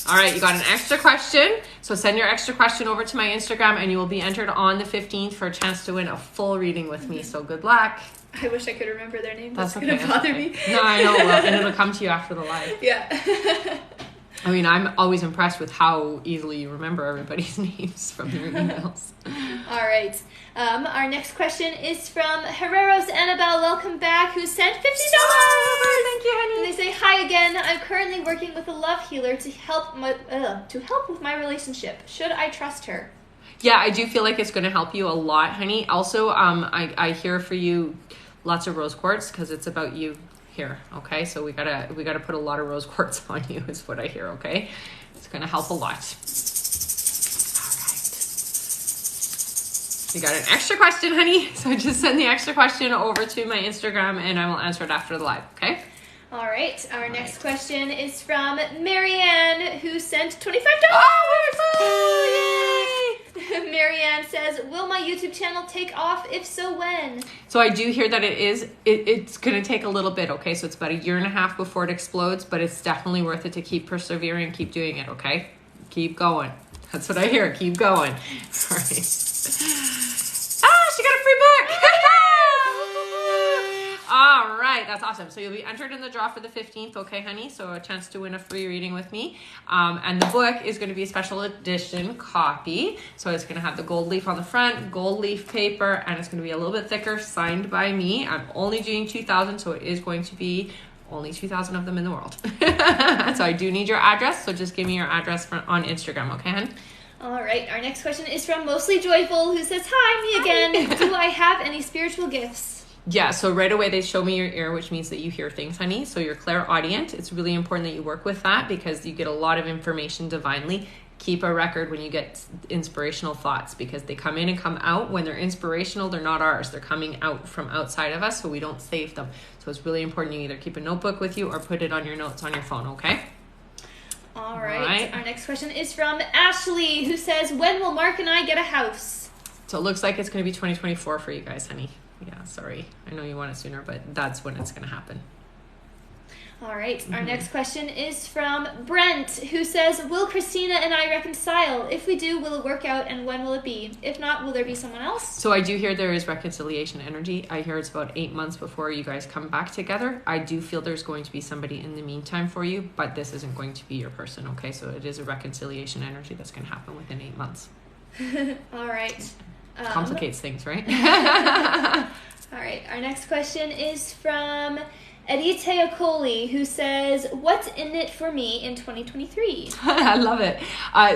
Speaker 1: All right, you got an extra question. So send your extra question over to my Instagram, and you will be entered on the 15th for a chance to win a full reading with me. So good luck.
Speaker 2: I wish I could remember their name. That's
Speaker 1: okay,
Speaker 2: going to bother me.
Speaker 1: No, I know. Well, and it'll come to you after the live.
Speaker 2: Yeah.
Speaker 1: I mean, I'm always impressed with how easily you remember everybody's names from their emails.
Speaker 2: All right. Our next question is from Herreros Annabelle. Welcome back. Who sent $50?
Speaker 1: Thank you, honey.
Speaker 2: And they say, hi again. I'm currently working with a love healer to help with my relationship. Should I trust her?
Speaker 1: Yeah, I do feel like it's going to help you a lot, honey. Also, I hear for you lots of rose quartz because it's about you here. Okay, so we gotta put a lot of rose quartz on you is what I hear. Okay, it's going to help a lot. All right, you got an extra question, honey. So just send the extra question over to my Instagram, and I will answer it after the live. Okay.
Speaker 2: All right. Our next question is from Marianne, who sent $25.
Speaker 1: Oh, yay!
Speaker 2: Marianne says, "Will my YouTube channel take off? If so, when?"
Speaker 1: So I do hear that it's going to take a little bit, okay? So it's about 1.5 years before it explodes, but it's definitely worth it to keep persevering, keep doing it, okay? Keep going. That's what I hear. Keep going. All right. She got a free book. All right, that's awesome. So you'll be entered in the draw for the 15th, okay, honey? So a chance to win a free reading with me. And the book is going to be a special edition copy. So it's going to have the gold leaf on the front, gold leaf paper, and it's going to be a little bit thicker, signed by me. I'm only doing 2,000, so it is going to be only 2,000 of them in the world. So I do need your address, so just give me your address on Instagram, okay, honey?
Speaker 2: All right, our next question is from Mostly Joyful, who says, "Hi, me again. Do I have any spiritual gifts?"
Speaker 1: Yeah, so right away they show me your ear, which means that you hear things, honey. So you're clairaudient. It's really important that you work with that because you get a lot of information divinely. Keep a record when you get inspirational thoughts because they come in and come out. When they're inspirational, they're not ours. They're coming out from outside of us, so we don't save them. So it's really important you either keep a notebook with you or put it on your notes on your phone, okay?
Speaker 2: All right. Our next question is from Ashley, who says, "When will Mark and I get a house?"
Speaker 1: So it looks like it's going to be 2024 for you guys, honey. Yeah, sorry. I know you want it sooner, but that's when it's going to happen.
Speaker 2: All right. Our next question is from Brent, who says, "Will Christina and I reconcile? If we do, will it work out, and when will it be? If not, will there be someone else?"
Speaker 1: So I do hear there is reconciliation energy. I hear it's about 8 months before you guys come back together. I do feel there's going to be somebody in the meantime for you, but this isn't going to be your person, okay? So it is a reconciliation energy that's going to happen within 8 months.
Speaker 2: All right.
Speaker 1: Complicates things, right?
Speaker 2: All right. Our next question is from Eddie Teocoli, who says, "What's in it for me in 2023?"
Speaker 1: I love it.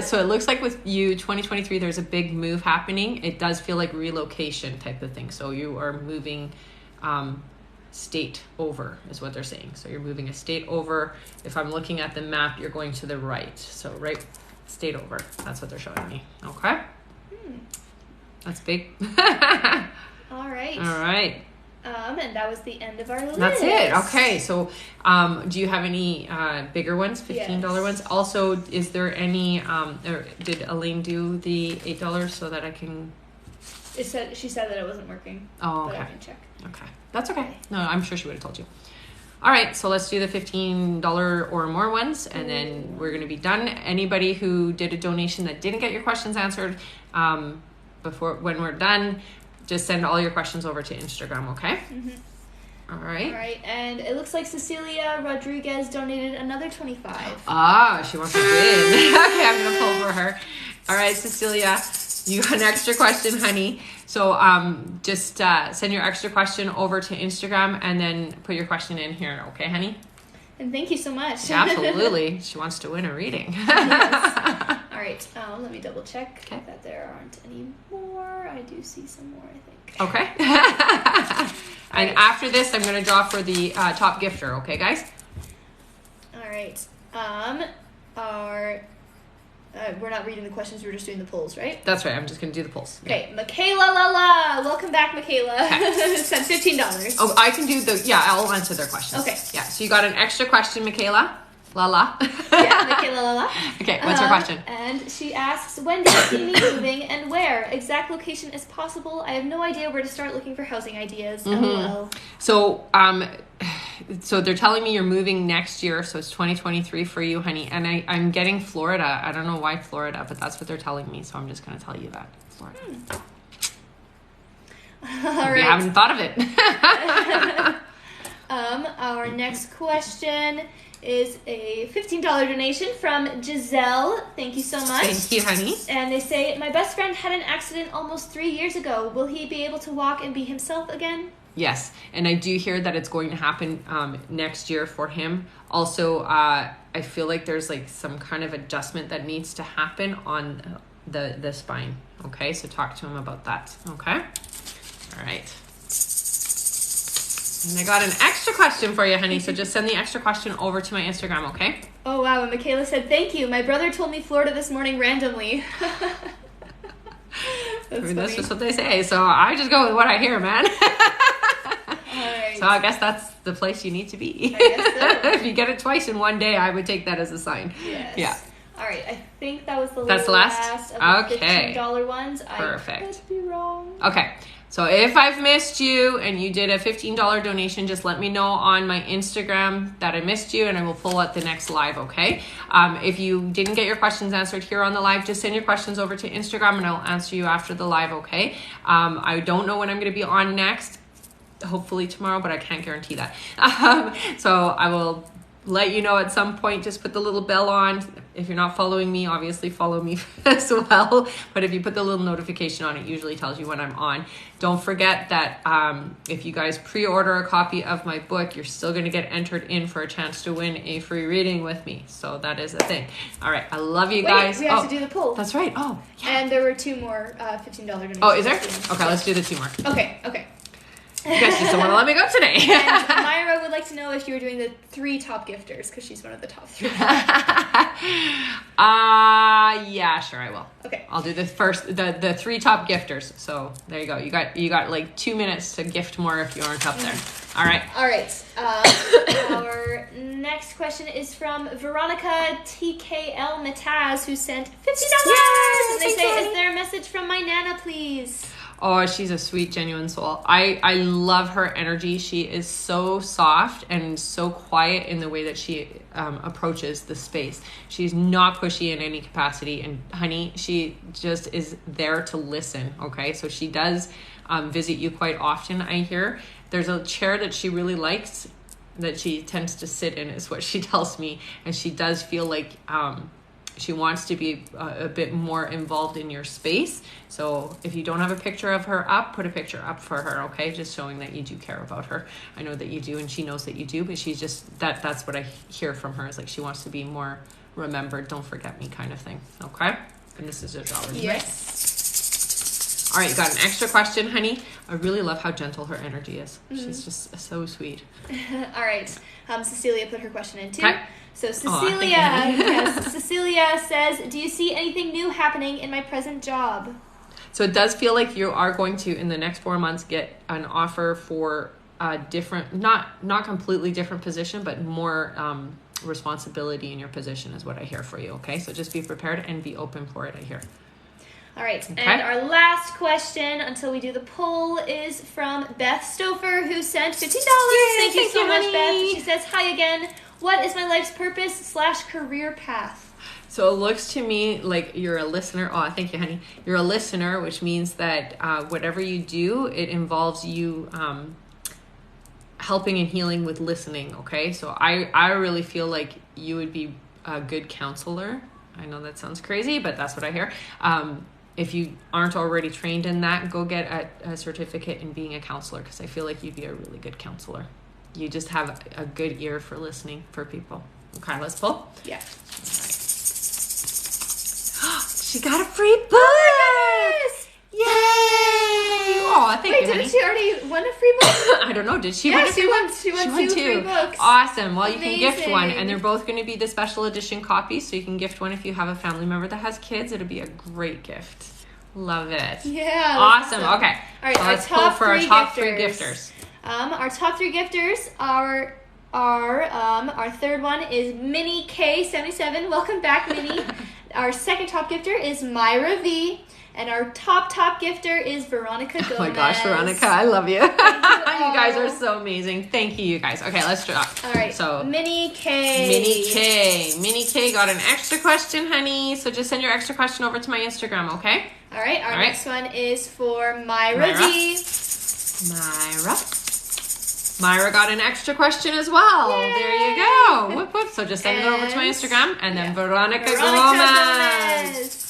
Speaker 1: So it looks like with you, 2023, there's a big move happening. It does feel like relocation type of thing. So you are moving state over is what they're saying. So you're moving a state over. If I'm looking at the map, you're going to the right. So right state over. That's what they're showing me. Okay? That's big.
Speaker 2: All right.
Speaker 1: All right.
Speaker 2: And that was the end of our list.
Speaker 1: That's it. Okay. So, do you have any bigger ones, $15 ones? Also, is there any? Or did Elaine do the $8 so that I can?
Speaker 2: She said that it wasn't working.
Speaker 1: Oh, okay.
Speaker 2: But I can check.
Speaker 1: Okay, that's okay. No, I'm sure she would have told you. All right, so let's do the $15 or more ones, and then we're going to be done. Anybody who did a donation that didn't get your questions answered, when we're done, just send all your questions over to Instagram, okay? All right.
Speaker 2: All right, and it looks like Cecilia Rodriguez donated another $25.
Speaker 1: She wants to win. Okay, I'm going to pull for her. All right, Cecilia, you got an extra question, honey. So just send your extra question over to Instagram and then put your question in here, okay, honey?
Speaker 2: And thank you so much.
Speaker 1: Absolutely. She wants to win a reading.
Speaker 2: Yes. All right, let me double check that there aren't any more. I do see some more, I think.
Speaker 1: Okay. And after this, I'm going to draw for the top gifter, okay, guys?
Speaker 2: All right. We're not reading the questions, we're just doing the polls, right?
Speaker 1: That's right, I'm just going to do the polls.
Speaker 2: Okay, Michaela Lala. Welcome back, Michaela. Okay. Sent $15.
Speaker 1: Oh, I can do I'll answer their questions.
Speaker 2: Okay.
Speaker 1: Yeah, so you got an extra question, Michaela. Lala.
Speaker 2: Yeah, Michaela Lala.
Speaker 1: Okay, what's her question?
Speaker 2: And she asks, "When do you see me moving and where? Exact location is possible. I have no idea where to start looking for housing ideas. LOL."
Speaker 1: So, so they're telling me you're moving next year, so it's 2023 for you, honey. And I'm getting Florida. I don't know why Florida, but that's what they're telling me, so I'm just going to tell you that. Florida.
Speaker 2: All right.
Speaker 1: You haven't thought of it.
Speaker 2: Our next question is a $15 donation from Giselle. Thank you so much.
Speaker 1: Thank you, honey.
Speaker 2: And they say, "My best friend had an accident almost 3 years ago. Will he be able to walk and be himself again?"
Speaker 1: Yes, and I do hear that it's going to happen next year for him. Also, I feel like there's like some kind of adjustment that needs to happen on the spine. Okay, so talk to him about that. Okay, all right. And I got an extra question for you, honey. So just send the extra question over to my Instagram, okay?
Speaker 2: Oh, wow. And Michaela said, thank you. My brother told me Florida this morning randomly.
Speaker 1: That's just what they say. So I just go with what I hear, man.
Speaker 2: All right.
Speaker 1: So I guess that's the place you need to be.
Speaker 2: I guess so.
Speaker 1: If you get it twice in one day, I would take that as a sign.
Speaker 2: Yes.
Speaker 1: Yeah.
Speaker 2: All right. I think that was the
Speaker 1: That's
Speaker 2: last of the
Speaker 1: okay.
Speaker 2: $15 ones.
Speaker 1: Perfect.
Speaker 2: I could be wrong.
Speaker 1: Okay. So if I've missed you and you did a $15 donation, just let me know on my Instagram that I missed you and I will pull up the next live, okay? If you didn't get your questions answered here on the live, just send your questions over to Instagram and I'll answer you after the live, okay? I don't know when I'm going to be on next. Hopefully tomorrow, but I can't guarantee that. So I will let you know at some point. Just put the little bell on. If you're not following me, obviously follow me as well. But if you put the little notification on, it usually tells you when I'm on. Don't forget that if you guys pre-order a copy of my book, you're still going to get entered in for a chance to win a free reading with me. So that is a thing. All right. I love you guys.
Speaker 2: We have to do the poll.
Speaker 1: That's right. Oh, yeah.
Speaker 2: And there were 2 more $15 donations.
Speaker 1: Oh, is there? Okay, let's do the 2 more.
Speaker 2: Okay.
Speaker 1: You guys just don't want to let me go today.
Speaker 2: And Myra would like to know if you were doing the 3 top gifters, because she's one of the top 3.
Speaker 1: Yeah, sure, I will.
Speaker 2: Okay.
Speaker 1: I'll do the 3 top gifters. So there you go. You got like 2 minutes to gift more if you aren't up there. All right.
Speaker 2: All right. Our next question is from Veronica TKL Mataz, who sent $50. And they say, "Is there a message from my Nana, please?"
Speaker 1: Oh, she's a sweet, genuine soul. I love her energy. She is so soft and so quiet in the way that she approaches the space. She's not pushy in any capacity. And honey, she just is there to listen, okay? So she does visit you quite often, I hear. There's a chair that she really likes that she tends to sit in, is what she tells me. And she does feel like... she wants to be a bit more involved in your space. So if you don't have a picture of her up, put a picture up for her, okay? Just showing that you do care about her. I know that you do, and she knows that you do, but she's just, that's what I hear from her, is like she wants to be more remembered, don't forget me kind of thing, okay? And this is $1.
Speaker 2: Yes.
Speaker 1: All right, you got an extra question, honey? I really love how gentle her energy is. She's just so sweet.
Speaker 2: All right. Cecilia put her question in too.
Speaker 1: Okay.
Speaker 2: So Cecilia says, "Do you see anything new happening in my present job?"
Speaker 1: So it does feel like you are going to, in the next 4 months, get an offer for a different, not completely different position, but more responsibility in your position is what I hear for you, okay? So just be prepared and be open for it, I hear.
Speaker 2: All right,
Speaker 1: okay.
Speaker 2: And our last question until we do the poll is from Beth Stouffer, who sent $50. Thank you so much, Beth. She says, "Hi again. What is my life's purpose/career path?"
Speaker 1: So it looks to me like you're a listener. Oh, thank you, honey. You're a listener, which means that whatever you do, it involves you helping and healing with listening, okay? So I really feel like you would be a good counselor. I know that sounds crazy, but that's what I hear. If you aren't already trained in that, go get a certificate in being a counselor, because I feel like you'd be a really good counselor. You just have a good ear for listening for people. Okay, let's pull.
Speaker 2: Yeah.
Speaker 1: She got a free book!
Speaker 2: Yes!
Speaker 1: Yay! Oh, thank you, honey.
Speaker 2: Didn't she already win a free book?
Speaker 1: I don't know. Did she
Speaker 2: yeah,
Speaker 1: win a free book?
Speaker 2: She won 2 free books.
Speaker 1: Awesome. Well, you
Speaker 2: Amazing.
Speaker 1: can gift one, and they're both going to be the special edition copies, so you can gift one if you have a family member that has kids. It'll be a great gift. Love it.
Speaker 2: Yeah.
Speaker 1: Awesome. Okay.
Speaker 2: All right,
Speaker 1: so let's pull for our top 3 gifters.
Speaker 2: Our top 3 gifters are our third one is Minnie K77. Welcome back, Minnie. Our second top gifter is Myra V. And our top gifter is Veronica Gomez.
Speaker 1: Oh my gosh, Veronica, I love you. You guys are so amazing. Thank you, you guys. Okay, let's drop.
Speaker 2: All right.
Speaker 1: So
Speaker 2: Minnie K.
Speaker 1: Minnie K got an extra question, honey. So just send your extra question over to my Instagram, okay?
Speaker 2: All right. Our next one is for Myra D.
Speaker 1: Myra got an extra question as well. Yay! There you go. Whoop, whoop. So just send it over to my Instagram. And then Veronica Gomez.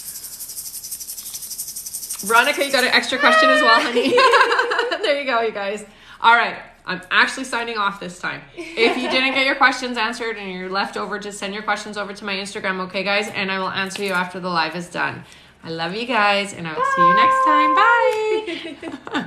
Speaker 1: Veronica, you got an extra question as well, honey. There you go, you guys. All right. I'm actually signing off this time. If you didn't get your questions answered and you're left over, just send your questions over to my Instagram, okay, guys? And I will answer you after the live is done. I love you guys, and I will see you next time. Bye.